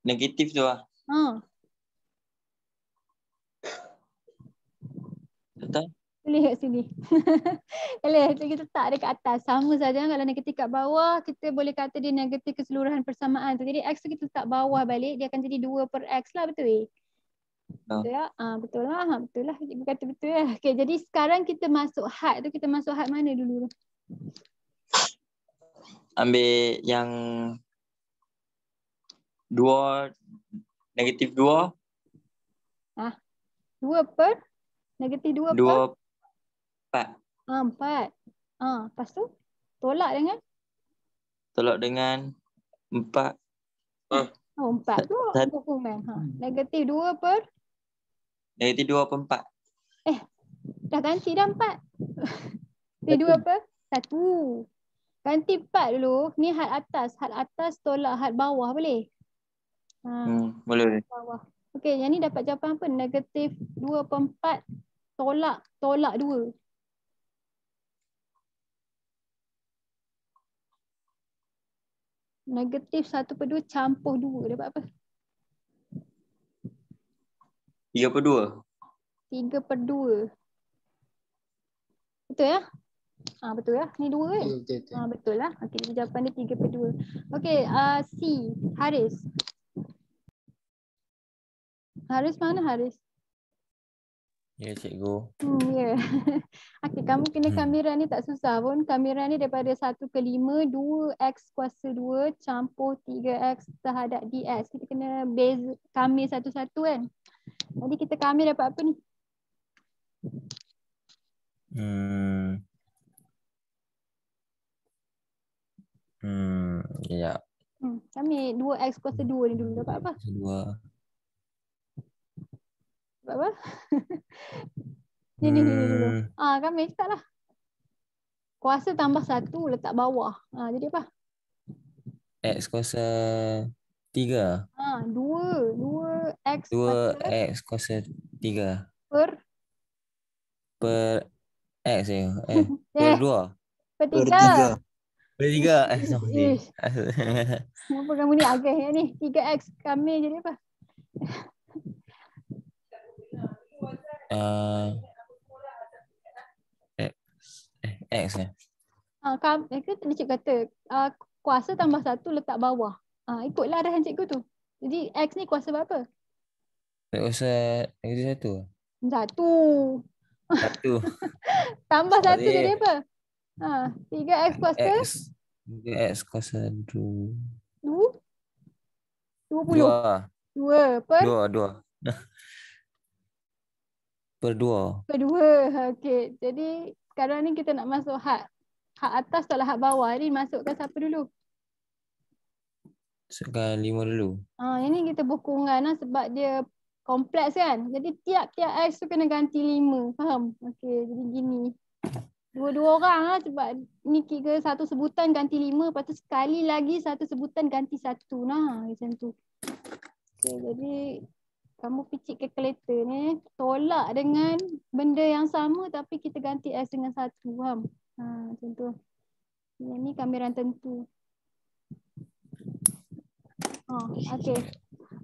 Negatif tu lah. Betul? Tulis kat sini. Kita letak dia kat atas. Sama saja kalau negatif kat bawah, kita boleh kata dia negatif keseluruhan persamaan tu. Jadi X tu kita letak bawah balik, dia akan jadi 2 per X lah, betul? Betul lah? Betul lah. Betul lah. Cikgu kata betul lah. Okay, jadi sekarang kita masuk had tu. Kita masuk had mana dulu? Ambil yang 2, negatif 2. 2 per? Negatif 2 per? 4. 4. Lepas tu? Tolak dengan? Tolak dengan 4. 4 tu hukuman. Negatif 2 per? Negatif 2 per 4. Dah ganti dah 4. Negatif 2 per? 1. Ganti 4 dulu. Ni had atas. Had atas tolak had bawah, boleh? Boleh. Bawah. Okey, yang ni dapat jawapan apa? Negatif 2 per 4 tolak 2. Negatif 1 per 2 campur 2. Dapat apa? 3 per 2. 3 per 2. Betul ya? Betul ya? Ni 2 kan? Betul. Betul lah. Okey, jawapan dia 3 per 2. Okey, C. Haris. Haris mana Haris? Ya, cikgu. Ya. Okey, kamu kena kamera ni tak susah pun. Kamera ni daripada 1 ke 5, 2x kuasa 2 campur 3x terhadap dx. Kita kena beza kami satu-satu kan. Jadi kita kami dapat apa ni? Ya. Kami 2x kuasa 2 ni dulu dapat apa? 2. Dapat apa? Ni dulu. Kami start lah. Kuasa tambah 1 letak bawah. Jadi apa? X kuasa 3. 2x 2x kuasa 3. Per X ya. Per 2. Per 3. Per 3. Sorry. Kenapa kamu ni agak ni? 3x kami jadi apa? X ya. Tadi cikgu kata kuasa tambah 1 letak bawah. Ikutlah arahan cikgu tu. Jadi X ni kuasa berapa? Kuasa negatif 1. 1. Tambah 1 jadi apa? 3x kuasa? X kuasa 2. 20. 2 per? 2. Per 2. Per 2. Okey. Jadi sekarang ni kita nak masuk had. Had atas tolak had bawah. Ni masukkan siapa dulu? Masukkan 5 dulu. Yang ni kita bukungan lah sebab dia kompleks kan. Jadi tiap-tiap X tu kena ganti 5. Faham? Okey, jadi gini. Dua-dua orang lah sebab ni kira satu sebutan ganti 5, lepas tu sekali lagi satu sebutan ganti 1. Nah, macam tu. Okay, jadi kamu picit kalkulator ni, tolak dengan benda yang sama tapi kita ganti S dengan 1. Faham? Macam tu. Yang ni kambiran tentu. Okay.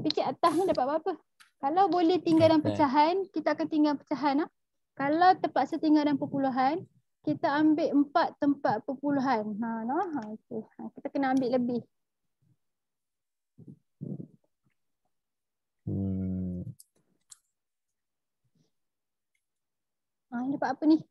Picit atas ni dapat berapa? Kalau boleh tinggal dalam pecahan, kita akan tinggal pecahan. Kalau terpaksa tinggal dalam perpuluhan, kita ambil 4 tempat perpuluhan. Okay. Kita kena ambil lebih. Dapat apa ni?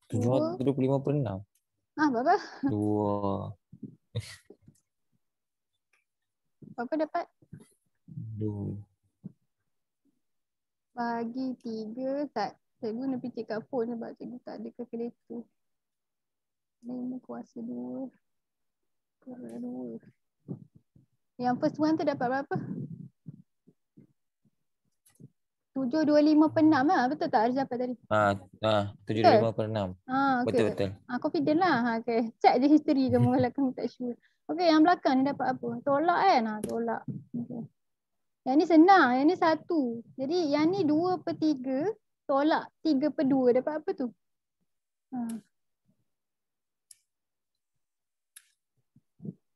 Tujuh 25/6. Berapa? 2. Berapa dapat? 2. Bagi 3 tak. Cikgu nak picit kat phone sebab cikgu tak ada kalkulator. 5 kuasa 2. Kuasa 2. Yang first one tu dapat berapa? 725/6 lah. Betul tak Arja dapat tadi? 725/6. Okay. Betul. Confident lah. Okay. Check je history kamu kalau kamu tak sure. Okay, yang belakang ni dapat apa? Tolak kan? Tolak. Okay. Yang ni senang. Yang ni 1. Jadi yang ni 2/3. Tolak 3/2. Dapat apa tu?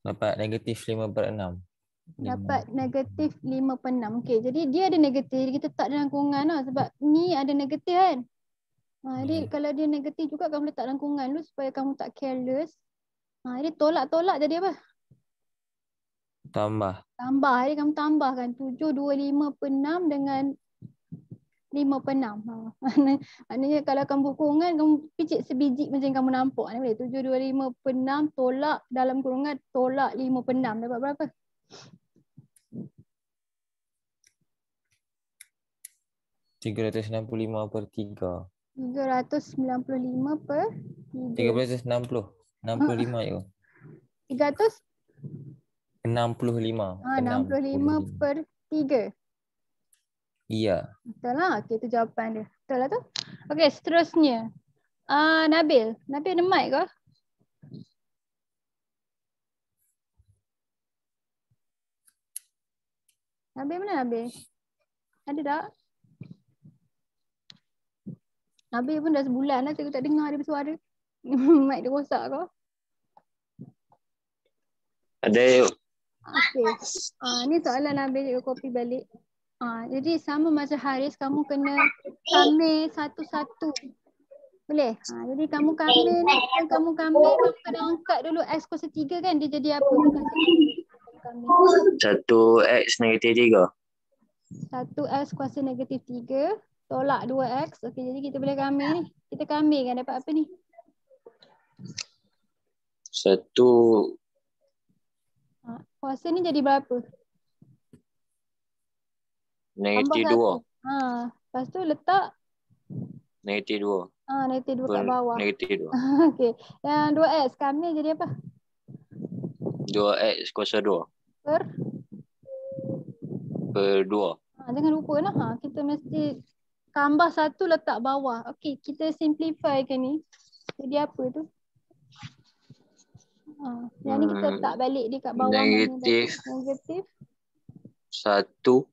Dapat negatif 5/6. Dapat negatif 5/6. Okay, jadi dia ada negatif. Kita tak dalam kurungan lah. Sebab ni ada negatif kan. Jadi kalau dia negatif juga kamu letak dalam kurungan dulu supaya kamu tak careless. Jadi tolak-tolak jadi apa? Tambah. Jadi kamu tambahkan 725/6 dengan 5/6. Maknanya kalau kamu buat kurungan, kamu picit sebiji macam kamu nampak ni boleh. 725/6 tolak dalam kurungan tolak 5/6. Dapat berapa? 365/3. 395/3. 360. 65 je. 300? 65. 65/3. Iya. Betul lah. Okay, itu jawapan dia. Betul lah tu. Okay, seterusnya. Nabil. Nabil ada mic ke? Nabil mana Nabil? Ada tak? Nabil pun dah sebulan lah cikgu tak dengar dia bersuara. Mic dia rosak ke? Ada. Okay. Ni soalan Nabil cikgu copy balik. Jadi sama macam Haris, kamu kena kamir satu-satu. Boleh? Jadi kamu kamir ni, kamu kena angkat dulu X kuasa 3 kan? Dia jadi apa? 1x negatif 3. 1x kuasa negatif 3. Tolak 2x. Okey, jadi kita boleh kamir ni. Kita kamir kan dapat apa ni? 1. Kuasa ni jadi berapa? Negatif 2. Lepas tu letak? Negatif 2. Negatif 2 kat bawah. Negatif 2. Okey. Yang 2x kamir jadi apa? 2x kuasa 2. Per 2. Jangan lupa lah. Kita mesti tambah 1 letak bawah. Okey, kita simplify kan ni. Jadi apa tu? Yang ni kita letak balik dia kat bawah. Negatif 1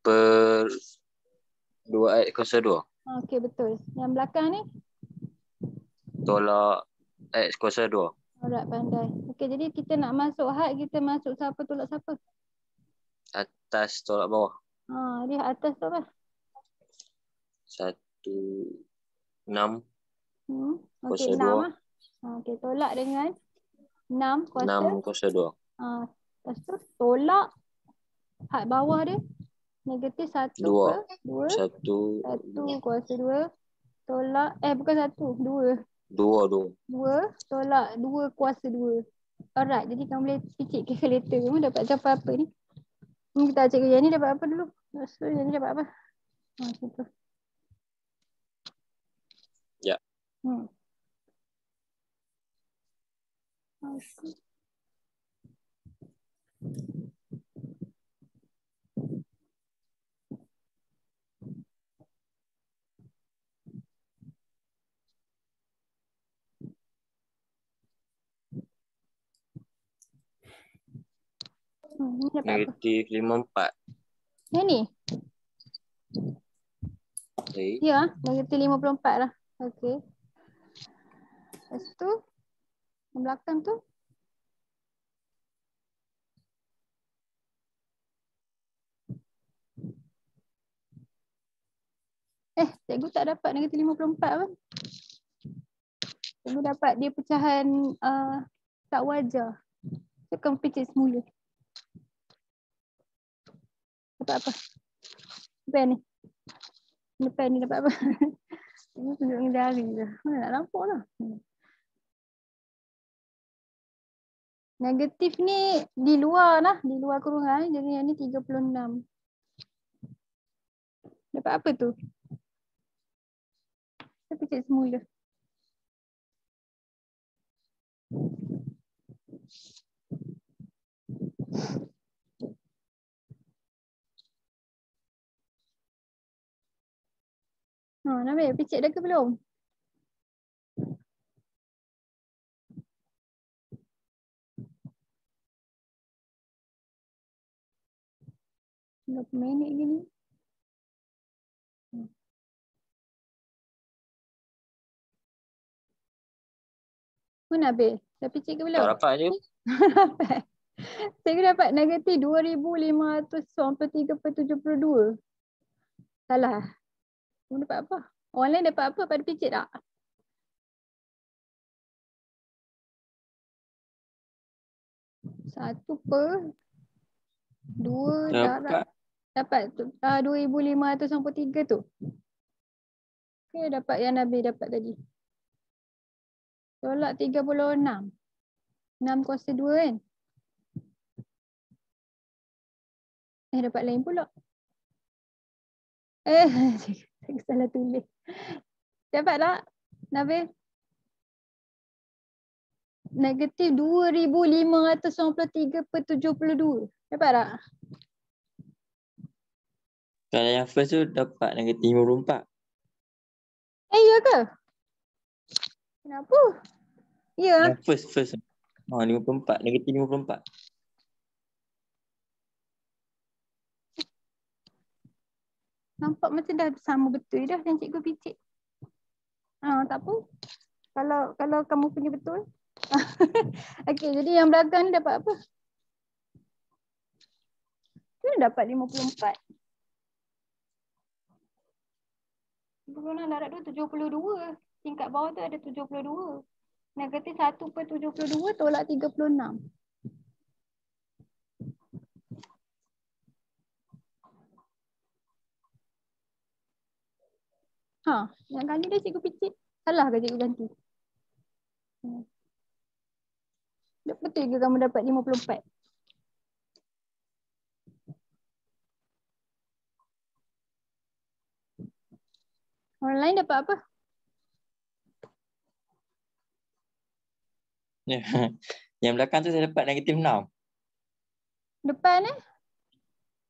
per 2x kuasa 2. Okey, betul. Yang belakang ni? Tolak x kuasa 2. Alright, pandai. Okey, jadi kita nak masuk had, kita masuk siapa tolak siapa? Atas tolak bawah. Dia atas tu apa? 1, 6. Okey, 6 lah. Okey, tolak dengan 6 kuasa? 6 kuasa 2. Lepas tu tolak had bawah dia. Negatif 1 per 2. 1 kuasa 2. Tolak, bukan 1, 2. 2 tolak 2 kuasa 2. Alright, jadi kamu boleh picit kalkulator. Kamu dapat jawapan apa ni? Kita cikgu yang ni dapat apa dulu? So, yang ni dapat apa? Macam tu. Okay. Ni dapat apa? Negatif 54. Yang ni? Okay. Ya, negatif 54 lah. Okey. Lepas tu, yang belakang tu. Cikgu tak dapat negatif 54 pun. Cikgu dapat dia pecahan tak wajar. Tekan picit semula. Dapat apa? Depan ni. Depan ni dapat apa? Cikgu tunjuk dengan jari je. Mana nak nampak lah. Negatif ni di luar lah. Di luar kurungan. Jadi yang ni 36. Dapat apa tu? Saya picit semula. Nabil, picit dah ke belum? Berapa minit gini? Mana Nabil? Dah picit ke belum? Tak dapat je. Dapat. Saya dapat negatif 2,593/72. Salah. Kamu dapat apa? Orang lain dapat apa pada picit tak? Satu per 2 Dapat. dapat 2,593 tu. Okay, dapat yang Nabi dapat tadi. Tolak 36. 6 kuasa 2 kan? Dapat lain pula. Saya salah tulis. Dapat tak, Nabil? Negatif 2,593/72. Dapat tak? Kalau yang first tu dapat negatif 54. Ya ke? Kenapa? Ya. Yang first. 54. Negatif 54. Nampak macam dah sama betul dah yang cikgu picit. Tak apa. Kalau kamu punya betul. Okey, jadi yang belakang ni dapat apa? Dia dapat 54. Kurungan darat tu 72. Tingkat bawah tu ada 72. Negatif 1/72 tolak 36. Yang kali dah cikgu picit. Salah ke cikgu ganti? Betul ke kamu dapat 54? Orang lain dapat apa? Yang belakang tu saya dapat negatif 6. Depan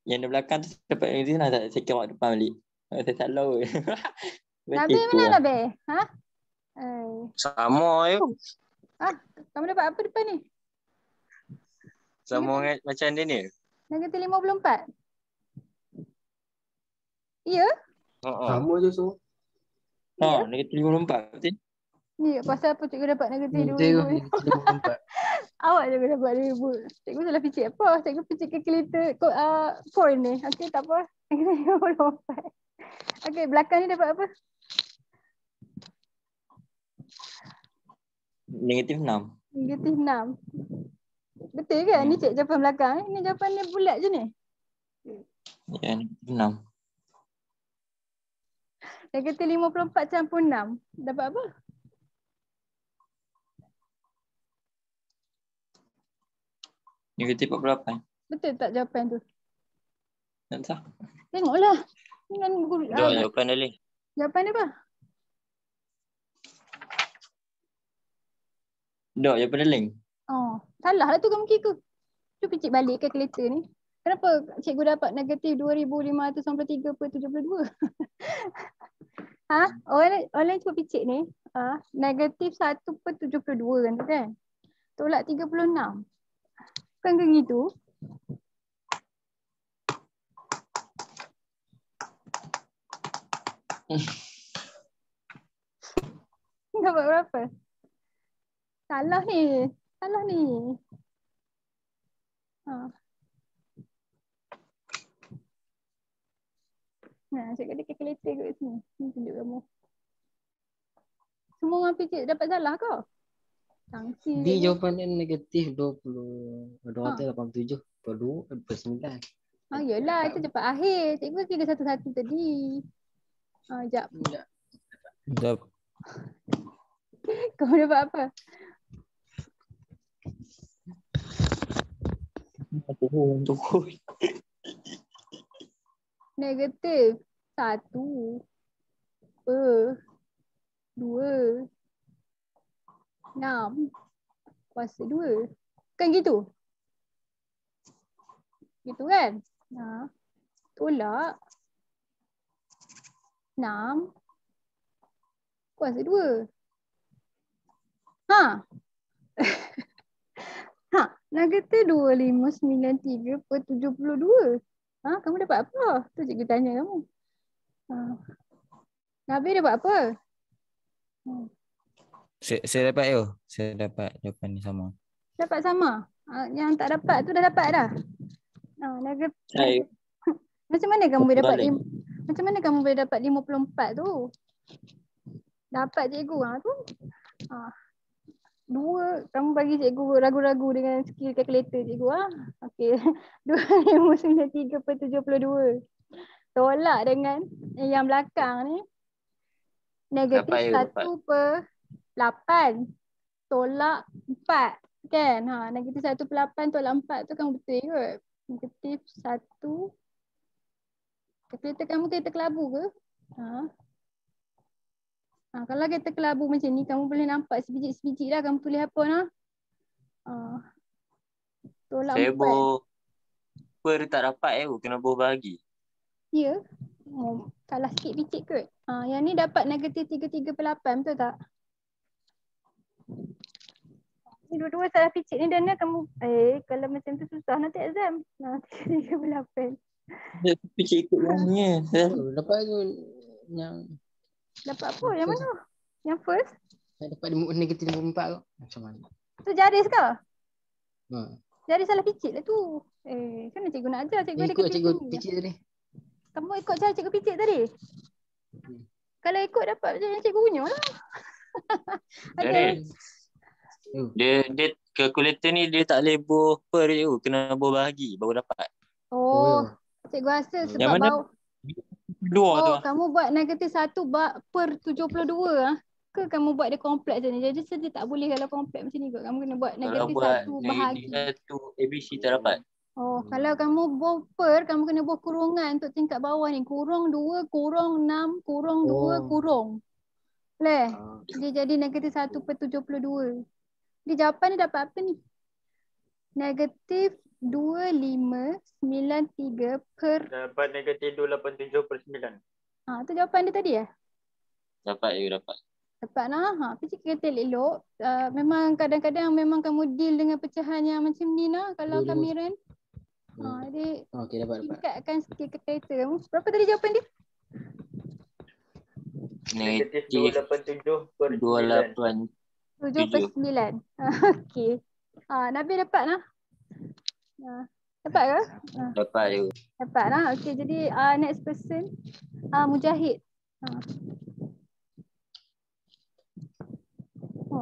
Yang di belakang tu saya dapat negatif 6. Saya kira depan balik. Saya salah pun. Nabil mana Nabil? Sama je. Kamu dapat apa depan ni? Sama macam dia ni. Negatif 54. Ya? Sama je semua. Negatif 54. Betul? Ya, pasal apa cikgu dapat negatif 2? Negatif 54. Awak je dapat 2,000. Cikgu salah picit apa? Cikgu picit calculator point ni. Okey, tak apa. Negatif 54. Okey, belakang ni dapat apa? Negatif 6. Negatif 6. Betul ke? Ni cik jawapan belakang. Ni jawapan ni bulat je ni. Ya, negatif 6. Negatif 54 campur 6. Dapat apa? Negatif 48. Betul tak jawapan tu? Tak tahu. Tengoklah. Ni kan Jawapan dia. jawapan dia apa? Dok, yang pada link. Oh, salah lah tu kamu kira. Cuba cik balik kalkulator ni. Kenapa cikgu dapat negatif 2,593/72? Ha? Orang cuba picit ni. Negatif 1/72 kan tu kan? Tolak 36. Bukan ke gitu? Dapat berapa? Salah ni. Salah ni. Nah, cikgu ada kalkulator kat sini. Ni tunjuk kamu. Semua orang picit dapat salah kau? Sangsi B je. jawapan dia negatif 287/9. Yelah, itu cepat akhir. Cikgu kira satu-satu tadi. Sekejap. Jawab. Kau dapat apa? Turun. Negatif 1/2 6/2. Kan gitu? Gitu kan? Tolak 6/2. Negatif 2,593/72. Kamu dapat apa? Tu cikgu tanya kamu. Nabi dapat apa? Saya dapat yo. Saya dapat jawapan ni sama. Dapat sama. Yang tak dapat tu dah dapat dah. Negatif. Macam mana kamu boleh dapat macam mana kamu boleh dapat 54 tu? Dapat cikgu tu. Dua, kamu bagi cikgu ragu-ragu dengan skill calculator cikgu Okey. 2,593/72. Tolak dengan yang belakang ni. Negatif 1/8. Tolak 4. Kan? Negatif 1/8 tolak 4 tu kan betul kot. Negatif 1. Kalkulator kamu kereta kelabu ke? Kalau kereta kelabu macam ni, kamu boleh nampak sebiji-sebiji dah kamu tulis apa nah. Tolak 4. Saya per tak dapat kena boh bagi. Ya. Salah sikit picit kot. Yang ni dapat negatif 33/8 betul tak? Ni dua-dua salah picit ni dan kamu kalau macam tu susah nanti exam. 33/8. Dia picit ikut yang ni. Dapat tu yang dapat apa? Yang mana? Yang first? Saya dapat negatif 54 kau. Macam mana? Tu jaris ke? Jaris salah picit lah tu. Kan cikgu nak ajar. Cikgu ada cikgu picit tadi. Kamu ikut cara cikgu picit tadi? Kalau ikut dapat macam yang cikgu punya lah. Dia kalkulator ni dia tak boleh boh per je. Kena boh bahagi baru dapat. Cikgu rasa sebab kamu buat negatif 1/72 ke kamu buat dia kompleks macam ni. Jadi dia tak boleh kalau kompleks macam ni kot. Kamu kena buat negatif 1 bahagi. Negatif 1 ABC tak dapat. Kalau kamu boh per, kamu kena boh kurungan untuk tingkat bawah ni. -2, -6, -2, kurung. Boleh? Dia jadi negatif 1/72. Di jawapan ni dapat apa ni? Negatif 2,593 per... Dapat negatif 287/9. Tu jawapan dia tadi Dapat dapat. Dapat nah. Picit kata elok. Memang kadang-kadang memang kamu deal dengan pecahan yang macam ni nah. Kalau kami ran. Jadi dapat. tingkatkan skill calculator kamu. Berapa tadi jawapan dia? Negatif 287/9. 7/9. Okey. Nabi dapat nah. Dapat ke? Dapat je. Dapat lah. Okey, jadi next person Mujahid.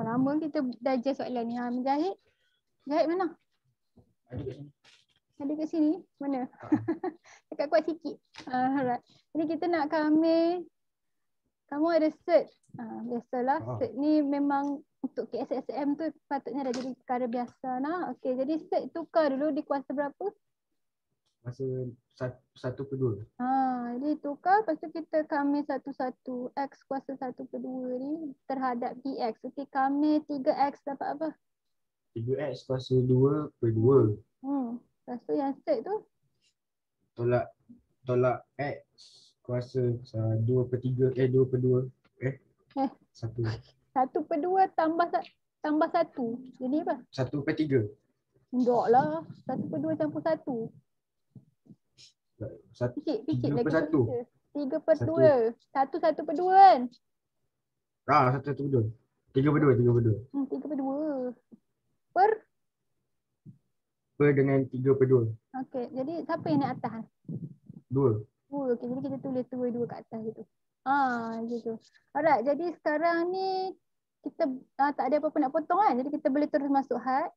Lama kita belajar soalan ni. Mujahid. Mujahid mana? Ada kat sini. Mana? Dekat kuat sikit. Alright. Jadi kita nak kamu ada cert. Biasalah. Cert ni memang untuk KSSM tu patutnya dah jadi perkara biasa nah. Okey, jadi cert tukar dulu di kuasa berapa? Masa 1/2. Jadi tukar, lepas tu kita kami 1/1 X kuasa 1/2 ni terhadap DX. Okey, kami 3X dapat apa? 3x kuasa 2 per 2. Lepas tu yang third tu Tolak x kuasa 2 per 3, 2 per 2. 1. 1 per 2 tambah 1. Jadi apa? 1 per 3. Enggak lah. 1 per 2 campur 1. Pikir 3 lagi per 1. 3 per 2. 1 per 2 kan? 1 per 2. 3 per 2. 3 per 2. 3 per 2. Per dengan 3 per 2. Okey, jadi siapa yang naik atas? 2. Okey, jadi kita tulis 2 kat atas gitu. Gitu. Alright, jadi sekarang ni kita tak ada apa-apa nak potong kan? Jadi kita boleh terus masuk had.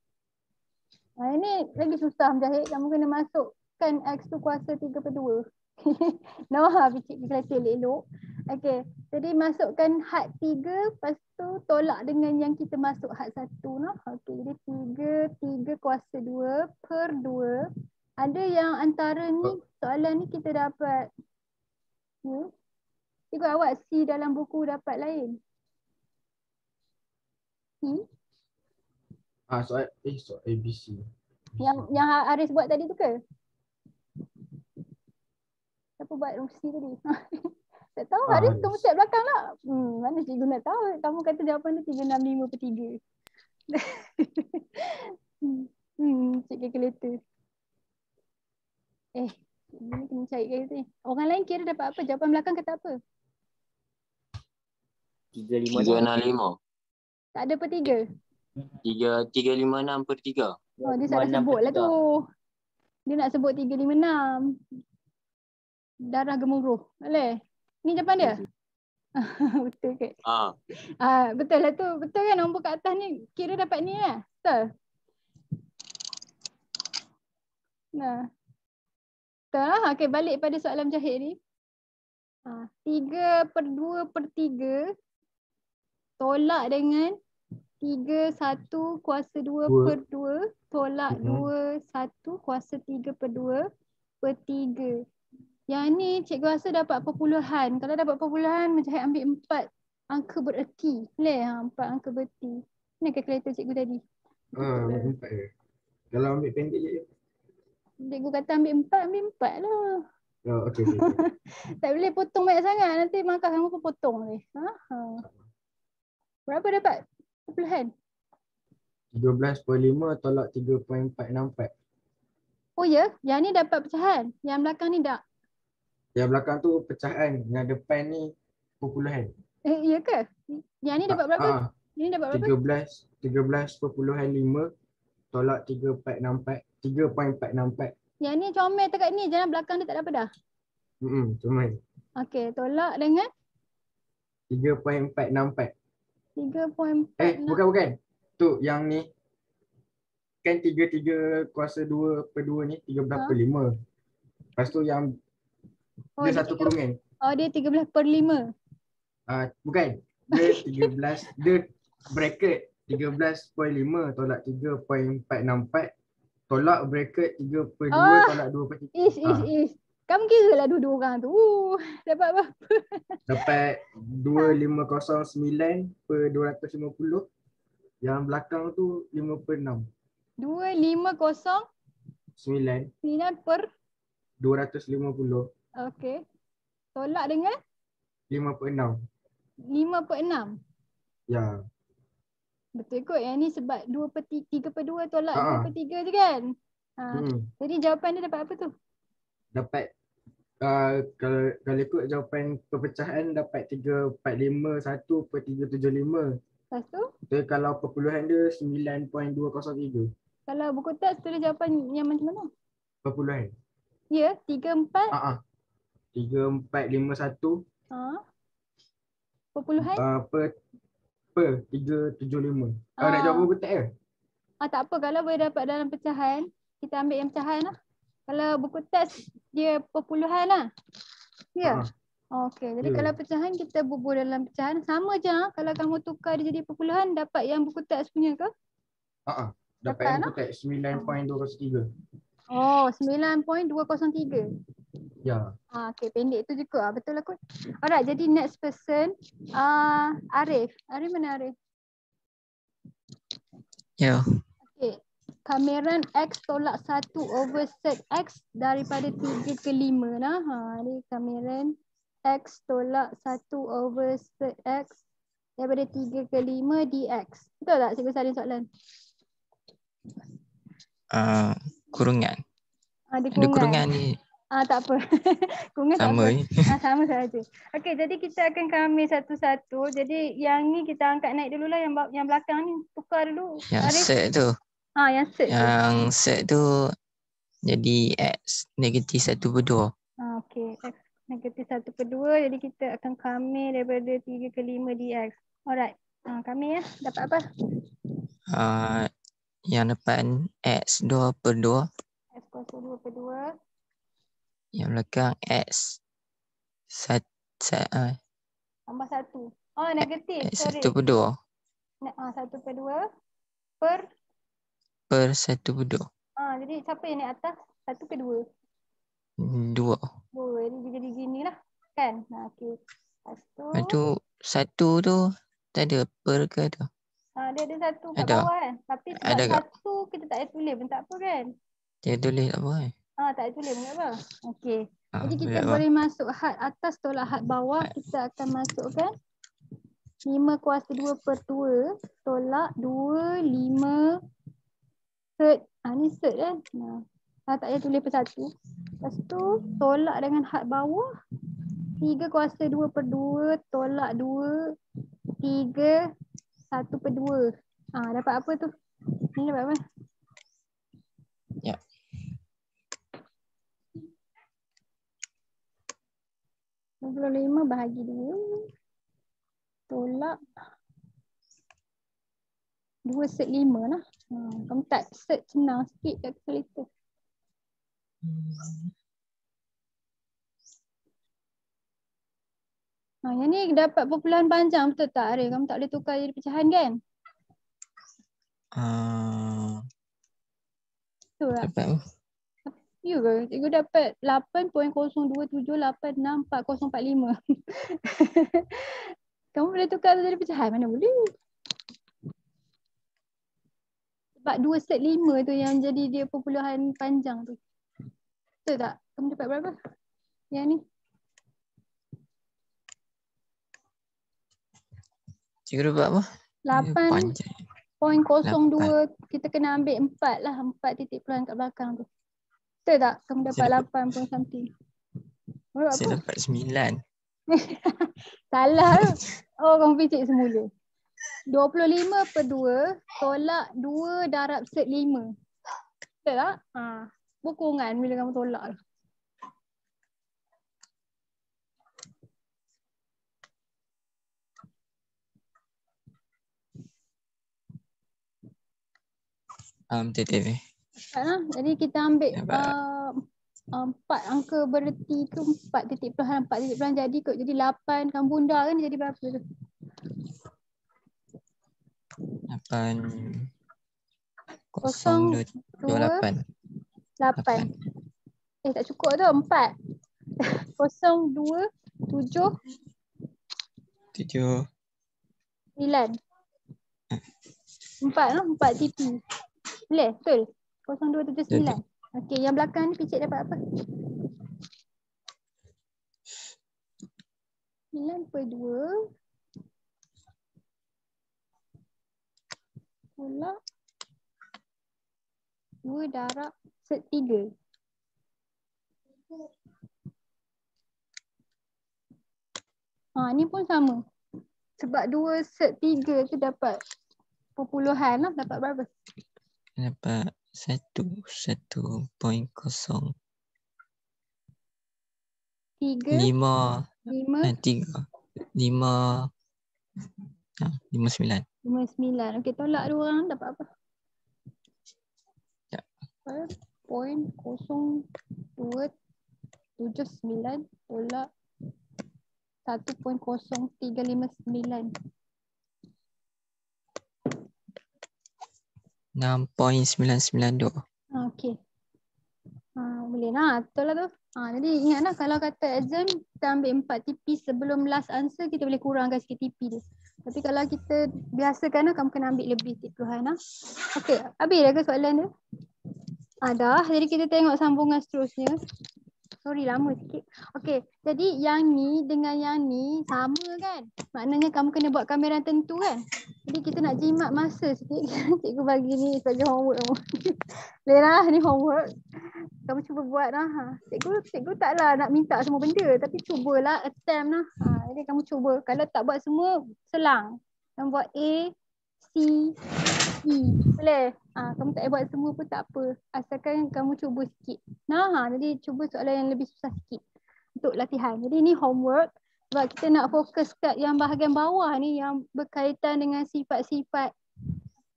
Ini lagi susah menjahit. Kamu kena masukkan X tu kuasa 3 per 2. Fikir elok-elok. Okey, jadi masukkan had 3, lepas tu tolak dengan yang kita masuk had 1. Okey, jadi 3 kuasa 2 per 2. Ada yang antara ni, soalan ni kita dapat. Cikgu awak C dalam buku dapat lain. C? Soal ABC. Yang Aris buat tadi tu ke? Siapa buat C tadi? Tak tahu, Aris kamu cek belakang tak? Mana cikgu nak tahu. Kamu kata jawapan dia 365 per 3. Cik kalkulator. Ini kena cari kalkulator ni. Orang lain kira dapat apa? Jawapan belakang kata apa? 365. Tak ada per 3? 356 per 3. Dia salah sebut lah tu. Dia nak sebut 356. Darah gemuruh. Boleh? Ni jawapan dia? Betul ke? Betul lah tu. Betul kan nombor kat atas ni kira dapat ni lah. Betul? Betul lah. Okay, balik pada soalan jahit ni. 3 per 2 per 3 tolak dengan 3 1 kuasa 2 per 2 tolak 2 1 kuasa 3 per 2 per 3. Yang ni cikgu rasa dapat perpuluhan. Kalau dapat perpuluhan menjahit ambil 4 angka bererti. Boleh? 4 angka bererti. Mana kalkulator cikgu tadi? Ambil 4 je. Kalau ambil pendek je. Cikgu kata ambil 4 lah. Okey. Tak boleh potong banyak sangat. Nanti markah kamu pun potong ni. Berapa dapat perpuluhan? 13 per 5 tolak 3.464. Oh ya? Yang ni dapat pecahan. Yang belakang ni tak? Yang belakang tu pecahan. Yang depan ni perpuluhan. Ya ke? Yang ni dapat berapa? Ini dapat berapa? 13.5 tolak 3.464. Yang ni comel dekat ni. Jangan belakang dia tak ada apa dah. Comel. Okey, tolak dengan 3.464. 3.4. Bukan. Tu yang ni. Kan 3 kuasa 2 per 2 ni 13 per 5. Lepas tu yang dia satu kurungan. Dia 13 per 5. Bukan. Dia 13. Dia bracket 13 per 5 tolak 3.464. Tolak bracket 3 per 2 tolak 2 per 3. Ish. Kamu kira lah dua-dua orang tu. Dapat berapa? Dapat 2509 per 250. Yang belakang tu 5 per 6. 2509 per 250. Okey. Tolak dengan 5 per 6. 5 per 6. Ya. Betul kot. Yang ni sebab 3 per 2 tolak 2 per 3 je kan? Jadi jawapan dia dapat apa tu? Dapat kalau ikut jawapan perpecahan dapat 3.451 per 375. Lepas tu? Kalau perpuluhan dia 9.203. Kalau buku teks tulis jawapan yang macam mana? Perpuluhan. Ya, 34. 3451. Perpuluhan? Per 375. Nak jawab buku teks ke? Tak apa, kalau boleh dapat dalam pecahan, kita ambil yang pecahan lah. Kalau buku teks dia perpuluhan lah. Ya? Okey, jadi kalau pecahan kita bubuh dalam pecahan. Sama je kalau kamu tukar dia jadi perpuluhan, dapat yang buku teks punya ke? Dapat yang buku teks 9.203. 9.203. Ya. Okey, pendek tu juga. Betul lah kot. Alright, jadi next person Arif. Arif mana Arif? Ya. Okay. Kameran X tolak 1 over set X daripada 3 ke 5 nah. Ni kameran X tolak 1 over set X daripada 3 ke 5 dx. Betul tak cikgu salin soalan? Kurungan. Ada Ada kurungan ni tak apa. Kurungan tak sama apa. ni. Sama saja. Okey, jadi kita akan kamera satu-satu. Jadi yang ni kita angkat naik dululah, yang belakang ni tukar dulu. Yang Arif. set tu. Yang set tu. Yang set tu jadi X negatif 1/2. Okey, X negatif 1/2. Jadi kita akan kamera daripada 3 ke 5 dx. Alright. Kamera ya. Dapat apa? Yang depan X 2/2. X kuasa 2/2. Yang belakang X Tambah 1. Negatif. X Sorry. 1/2 1/2 per 1/2. jadi siapa yang naik atas? 1 ke 2? 2. Jadi dia jadi gini lah. Kan? Okey. Lepas tu 1 tu tak ada per ke tu? Dia ada 1 kat Ada. bawah kan. Tapi sebab Ada tak? 1 kita tak payah tulis pun tak apa kan. Dia tulis tak apa kan? Tak payah tulis pun tak apa. Okey. Jadi kita boleh apa? boleh masuk had atas tolak had bawah. Kita akan masukkan 5 kuasa 2/2 tolak 2, 5 set. Ni set kan. Tak payah tulis persatu. Lepas tu tolak dengan had bawah. 3 kuasa 2/2 tolak 2, 3, 1/2. Dapat apa tu? Ni dapat apa? Ya. 25 bahagi 2 tolak 2 set 5 lah. Kamu tak set senang sikit calculator. Yang ni dapat perpuluhan panjang betul tak Arif? Kamu tak boleh tukar jadi pecahan kan? Betul tak? Dapat apa? Ya ke? Cikgu dapat 8.027864045. Kamu boleh tukar jadi pecahan? Mana boleh? Sebab 2 set 5 tu yang jadi dia perpuluhan panjang tu. Betul tak? Kamu dapat berapa? Yang ni? Cikgu dapat apa? 8.02. Kita kena ambil 4 lah. 4 titik puluhan kat belakang tu. Betul tak? Kamu dapat 8 point something. Saya dapat 9. Salah tu. Kamu picit semula. 25/2 tolak 2 darab set 5. Betul tak? Berkurungan bila kamu tolak tu. Betul. Jadi kita ambil 4 angka bererti tu 4 titik puluhan jadi kot. Jadi 8 kamu bunda kan jadi berapa tu? 8 0, 0, 8. Tak cukup tu 4. 0, 2, 7, 9. 4 lah, 4 TP. Boleh? Betul? 0279. Okey, yang belakang ni picit dapat apa? 9/2 tolak 2 darab set 3. Ni pun sama. Sebab 2 set 3 tu dapat perpuluhan lah. Dapat berapa? Dapat 1.0 3 5 59. Okey, tolak 2 orang dapat apa? Ya. 0.0279 tolak 1.0359. 6.992. Okey. Boleh lah, betul lah tu. Jadi ingatlah kalau kata exam kita ambil 4 TP sebelum last answer, kita boleh kurangkan sikit TP dia. Tapi kalau kita biasakan kamu kena ambil lebih tipuhan lah. Okey, habis dah ke soalan dia? Dah, jadi kita tengok sambungan seterusnya. Sorry lama sikit. Okey, jadi yang ni dengan yang ni sama kan? Maknanya kamu kena buat kamera tentu kan? Jadi kita nak jimat masa sikit. Cikgu bagi ni sebagai homework kamu. Boleh lah, ni homework. Kamu cuba buat lah. Cikgu taklah nak minta semua benda. Tapi cubalah attempt lah. Jadi kamu cuba. Kalau tak buat semua, selang. Kamu buat A, C, E. Boleh? Kamu tak buat semua pun tak apa. Asalkan kamu cuba sikit. Jadi cuba soalan yang lebih susah sikit untuk latihan. Jadi ni homework. Sebab kita nak fokus kat yang bahagian bawah ni yang berkaitan dengan sifat-sifat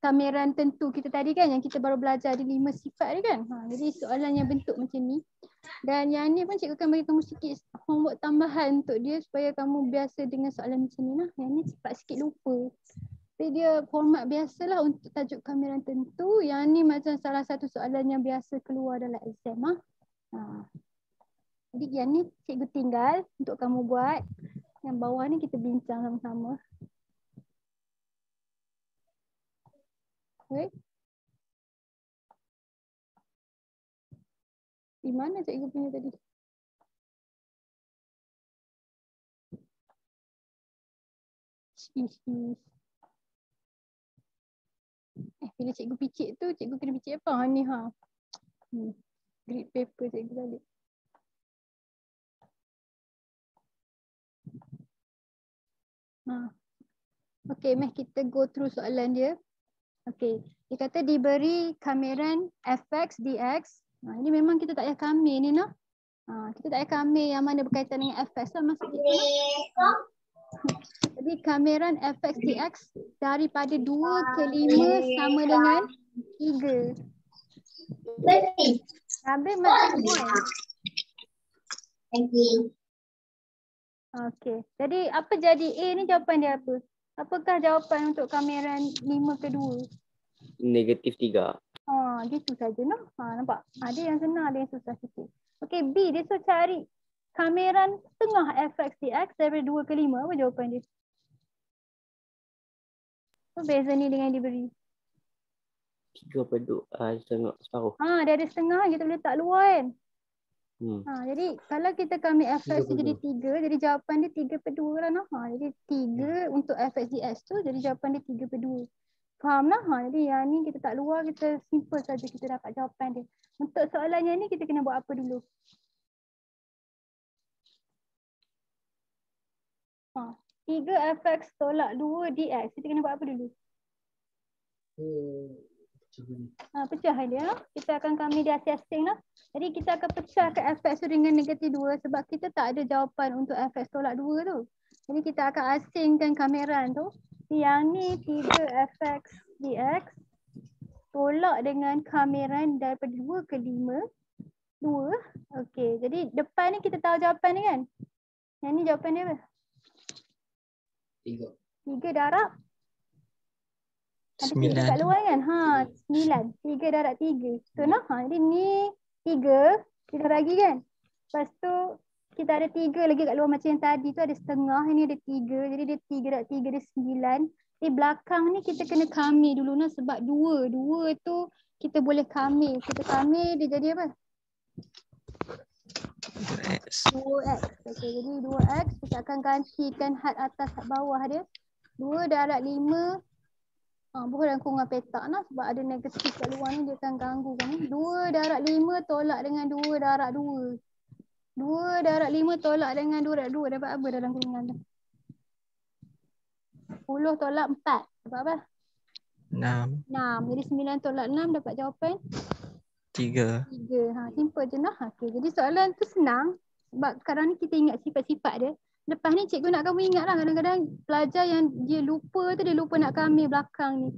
kameran tentu kita tadi kan, yang kita baru belajar ada 5 sifat ni kan. Jadi soalan yang bentuk macam ni. Dan yang ni pun cikgu akan bagi kamu sikit homework tambahan untuk dia supaya kamu biasa dengan soalan macam ni lah. Yang ni cepat sikit lupa. Tapi dia format biasalah untuk tajuk kameran tentu. Yang ni macam salah satu soalan yang biasa keluar dalam exam. Jadi yang ni cikgu tinggal untuk kamu buat. Yang bawah ni kita bincang sama-sama. Okay. Di mana cikgu punya tadi? Bila cikgu picit tu, cikgu kena picit apa? Ni grid paper cikgu balik. Okay, mari kita go through soalan dia. Okay, dia kata diberi kameran fx dx. Ini memang kita tak payah kamir ni noh. Kita tak payah kamir yang mana berkaitan dengan fx lah masa kita. Jadi kameran fx dx daripada 2 ke 5 sama dengan 3. Habis macam point. Okay, jadi apa jadi A ni jawapan dia apa? Apakah jawapan untuk kameran 5 ke 2? -3. Gitu saja noh. Nampak? Ada yang senang, ada yang susah sikit. Okey, B dia suruh cari kameran tengah fx dx daripada 2 ke 5. Apa jawapan dia? Apa beza ni dengan yang diberi? 3/2 setengah separuh. Dia ada setengah, kita boleh tak luar kan? Jadi kalau kita kambil fx tu jadi 3, jadi jawapan dia 3/2 lah noh. Jadi 3 untuk fx dx tu, jadi jawapan dia 3/2. Faham lah? Jadi yang ni kita tak luar, kita simple saja kita dapat jawapan dia. Untuk soalan yang ni kita kena buat apa dulu? 3 fx tolak 2 dx. Kita kena buat apa dulu? Pecah dia. Kita akan kami dia asing lah. Jadi kita akan pecahkan fx tu dengan -2 sebab kita tak ada jawapan untuk fx tolak 2 tu. Jadi kita akan asingkan kameran tu. Yang ni 3 fx dx tolak dengan kameran daripada 2 ke 5. 2. Okey, jadi depan ni kita tahu jawapan ni kan? Yang ni jawapan dia apa? 3 darab 9. Kat luar kan? 9. 3 darab 3. Betul lah? Jadi ni 3 kita bagi kan? Lepas tu kita ada 3 lagi kat luar macam yang tadi tu ada setengah. Ini ada 3. Jadi dia 3 darab 3 dia 9. Di belakang ni kita kena kamir dulu nah sebab 2. 2 tu kita boleh kamir. Kita kamir dia jadi apa? 2x. Okay, jadi 2x kita akan gantikan had atas had bawah dia. 2 darab 5. Boleh kurang petak lah sebab ada negatif kat luar ni dia akan ganggu kan. 2 darab 5 tolak dengan 2 darab 2. 2 darab 5 tolak dengan 2 darab 2 dapat apa dalam kurungan tu? 10 tolak 4 dapat apa? 6. 6. Jadi 9 tolak 6 dapat jawapan? 3. 3. Simple je lah. Okay. Jadi soalan tu senang sebab sekarang ni kita ingat sifat-sifat dia. Lepas ni cikgu nak kamu ingat lah kadang-kadang pelajar yang dia lupa tu dia lupa nak kamir belakang ni.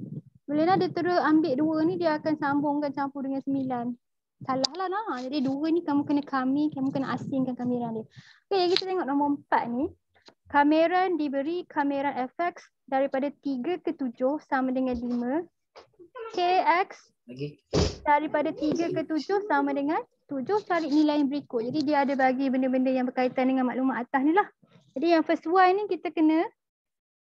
Boleh lah dia terus ambil 2 ni dia akan sambungkan campur dengan 9. Salah lah nah. Jadi 2 ni kamu kena kamir, kamu kena asingkan kameran dia. Okay, kita tengok nombor 4 ni. Kameran diberi kameran fx daripada 3 ke 7 sama dengan 5. Kx daripada 3 ke 7 sama dengan 7 cari nilai yang berikut. Jadi dia ada bagi benda-benda yang berkaitan dengan maklumat atas ni lah. Jadi yang first one ni kita kena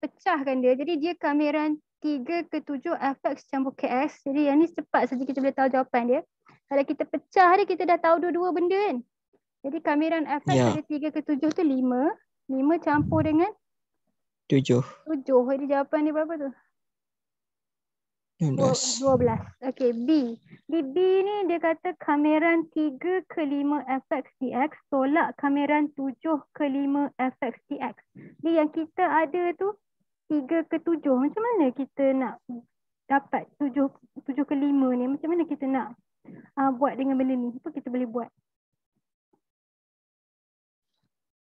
pecahkan dia. Jadi dia kameran 3/7 fx campur kx. Jadi yang ni cepat saja kita boleh tahu jawapan dia. Kalau kita pecah dia, kita dah tahu dua-dua benda kan. Jadi kameran fx ada 3/7 tu 5. 5 campur dengan 7. 7. Jadi jawapan dia berapa tu? 12. 12. Okey, B. Di B ni dia kata kameran 3/5 fx dx tolak kameran 7/5 fx dx. Jadi yang kita ada tu 3/7. Macam mana kita nak dapat 7/5 ni? Macam mana kita nak buat dengan benda ni? Apa kita boleh buat?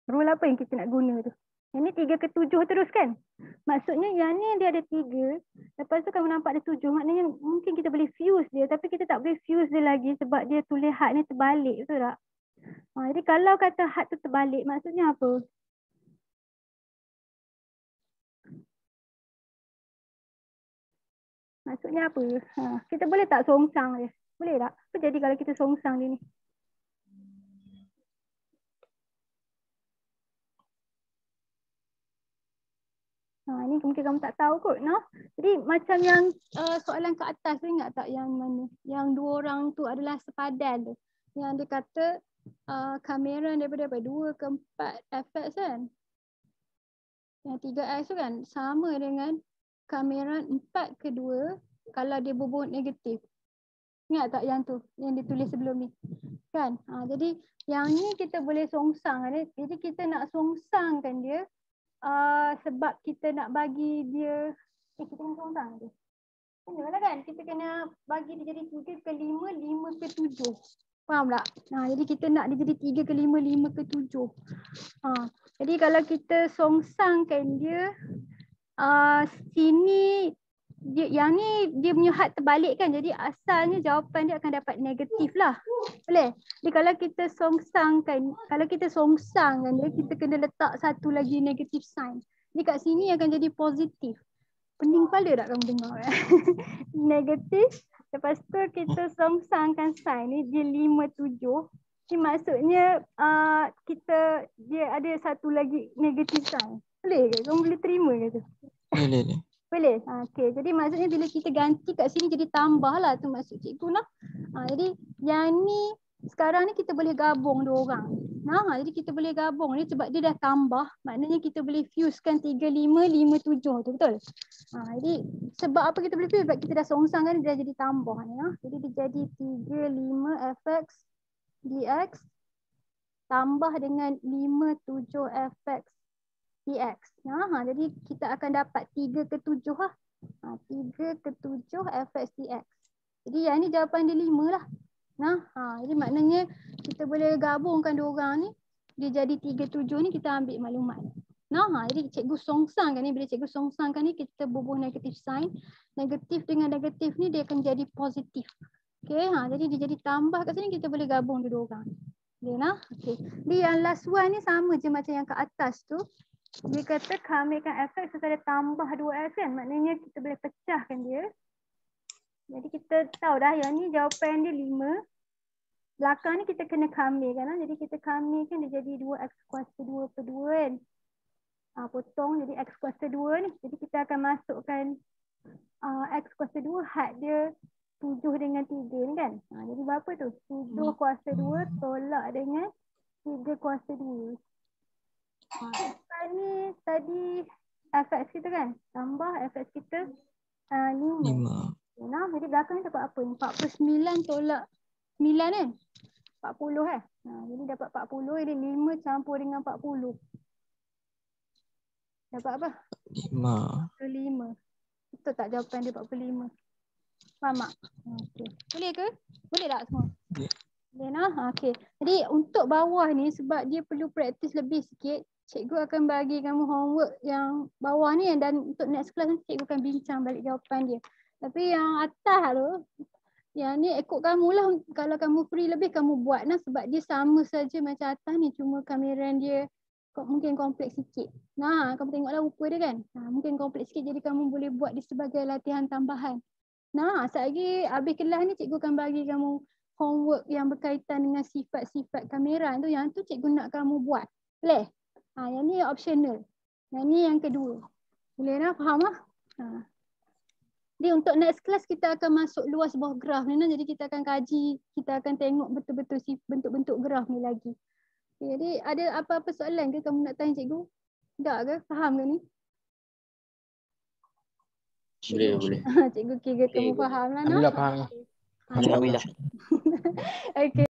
Rule apa yang kita nak guna tu? Yang ni 3/7 terus kan? Maksudnya yang ni dia ada 3. Lepas tu kamu nampak ada 7. Maknanya mungkin kita boleh fuse dia. Tapi kita tak boleh fuse dia lagi sebab dia tulis had ni terbalik. Betul tak? Jadi kalau kata had tu terbalik, maksudnya apa? Maksudnya apa? Kita boleh tak songsang dia? Boleh tak? Apa jadi kalau kita songsang dia ni? Ni mungkin kamu tak tahu kot, no? Jadi macam yang soalan ke atas tu, ingat tak yang mana? Yang dua orang tu adalah sepadan tu. Yang dia kata kamera daripada apa? 2 ke 4 fx kan? Yang 3x tu kan sama dengan kamera 4 ke 2 kalau dia berbobot negatif. Ingat tak yang tu? Yang ditulis sebelum ni. Kan? Jadi yang ni kita boleh songsang. Jadi kita nak songsangkan dia. Sebab kita nak bagi dia kita kena songsang dia. Kenalah kan? Kita kena bagi dia jadi 3/5, 5/7. Faham tak? Jadi kita nak dia jadi 3/5, 5/7. Jadi kalau kita songsangkan dia sini dia, yang ni dia punya had terbalik kan. Jadi asalnya jawapan dia akan dapat negatif lah. Boleh? Jadi kalau kita songsangkan dia, kita kena letak satu lagi negatif sign. Jadi kat sini akan jadi positif. Pening kepala tak kamu dengar? Negatif. Lepas tu kita songsangkan sign ni dia 5/7. Jadi maksudnya dia ada satu lagi negatif sign. Boleh ke? Kamu boleh terima ke tu? Boleh. Boleh? Okey. Jadi maksudnya bila kita ganti kat sini jadi tambah lah tu maksud cikgu lah. Jadi yang ni sekarang ni kita boleh gabung dua orang. Jadi kita boleh gabung ni sebab dia dah tambah. Maknanya kita boleh fusekan 3/5, 5/7 tu, betul? Jadi sebab apa kita boleh fuse? Sebab kita dah songsang kan dia dah jadi tambah ni. Jadi dia jadi 3/5 fx dx tambah dengan 5/7 fx dx. Jadi kita akan dapat 3/7 lah. 3/7 fx dx. Jadi yang ni jawapan dia 5 lah. Jadi maknanya kita boleh gabungkan dua orang ni. Dia jadi 3/7 ni kita ambil maklumat. Jadi cikgu songsangkan ni. Bila cikgu songsangkan ni kita bubuh negatif sign. Negatif dengan negatif ni dia akan jadi positif. Okay, jadi dia jadi tambah kat sini kita boleh gabung dua orang. Okay. Jadi yang last one ni sama je macam yang ke atas tu. Dia kata kamikan fx ada tambah 2x kan. Maknanya kita boleh pecahkan dia. Jadi kita tahu dah yang ni jawapan dia 5. Belakang ni kita kena kamikan. Jadi kita kamikan dia jadi 2x kuasa 2 per 2 kan. Potong jadi x kuasa 2 ni. Jadi kita akan masukkan x kuasa 2 had dia 7 dengan 3 ni kan. Jadi berapa tu? 7 kuasa 2 tolak dengan 3 kuasa 2. Ni tadi fx kita kan. Tambah fx kita 5. Jadi belakang ni dapat apa ni? 49 tolak 9 kan? 40 kan? Jadi dapat 40. Jadi 5 campur dengan 40. Dapat apa? 45. Betul tak jawapan dia 45? Faham tak? Okay. Boleh ke? Boleh tak semua? Boleh nah? Okay. Jadi untuk bawah ni sebab dia perlu praktis lebih sikit, cikgu akan bagi kamu homework yang bawah ni dan untuk next class nanti cikgu akan bincang balik jawapan dia. Tapi yang atas tu, yang ni ikut kamu lah. Kalau kamu free lebih kamu buat lah sebab dia sama saja macam atas ni. Cuma kamera dia mungkin kompleks sikit. Kamu tengoklah rupa dia kan. Mungkin kompleks sikit jadi kamu boleh buat dia sebagai latihan tambahan. Sekejap lagi habis kelas ni cikgu akan bagi kamu homework yang berkaitan dengan sifat-sifat kamera tu, yang tu cikgu nak kamu buat. Boleh? Yang ni optional. Yang ni yang kedua. Boleh lah, faham lah? Jadi untuk next class kita akan masuk luas bawah graf ni. Jadi kita akan kaji, kita akan tengok betul-betul bentuk-bentuk graf ni lagi. Jadi ada apa-apa soalan ke kamu nak tanya cikgu? Tak ke? Faham ke ni? Boleh. Cikgu kira kamu faham lah. Alhamdulillah faham. Alhamdulillah. Okay.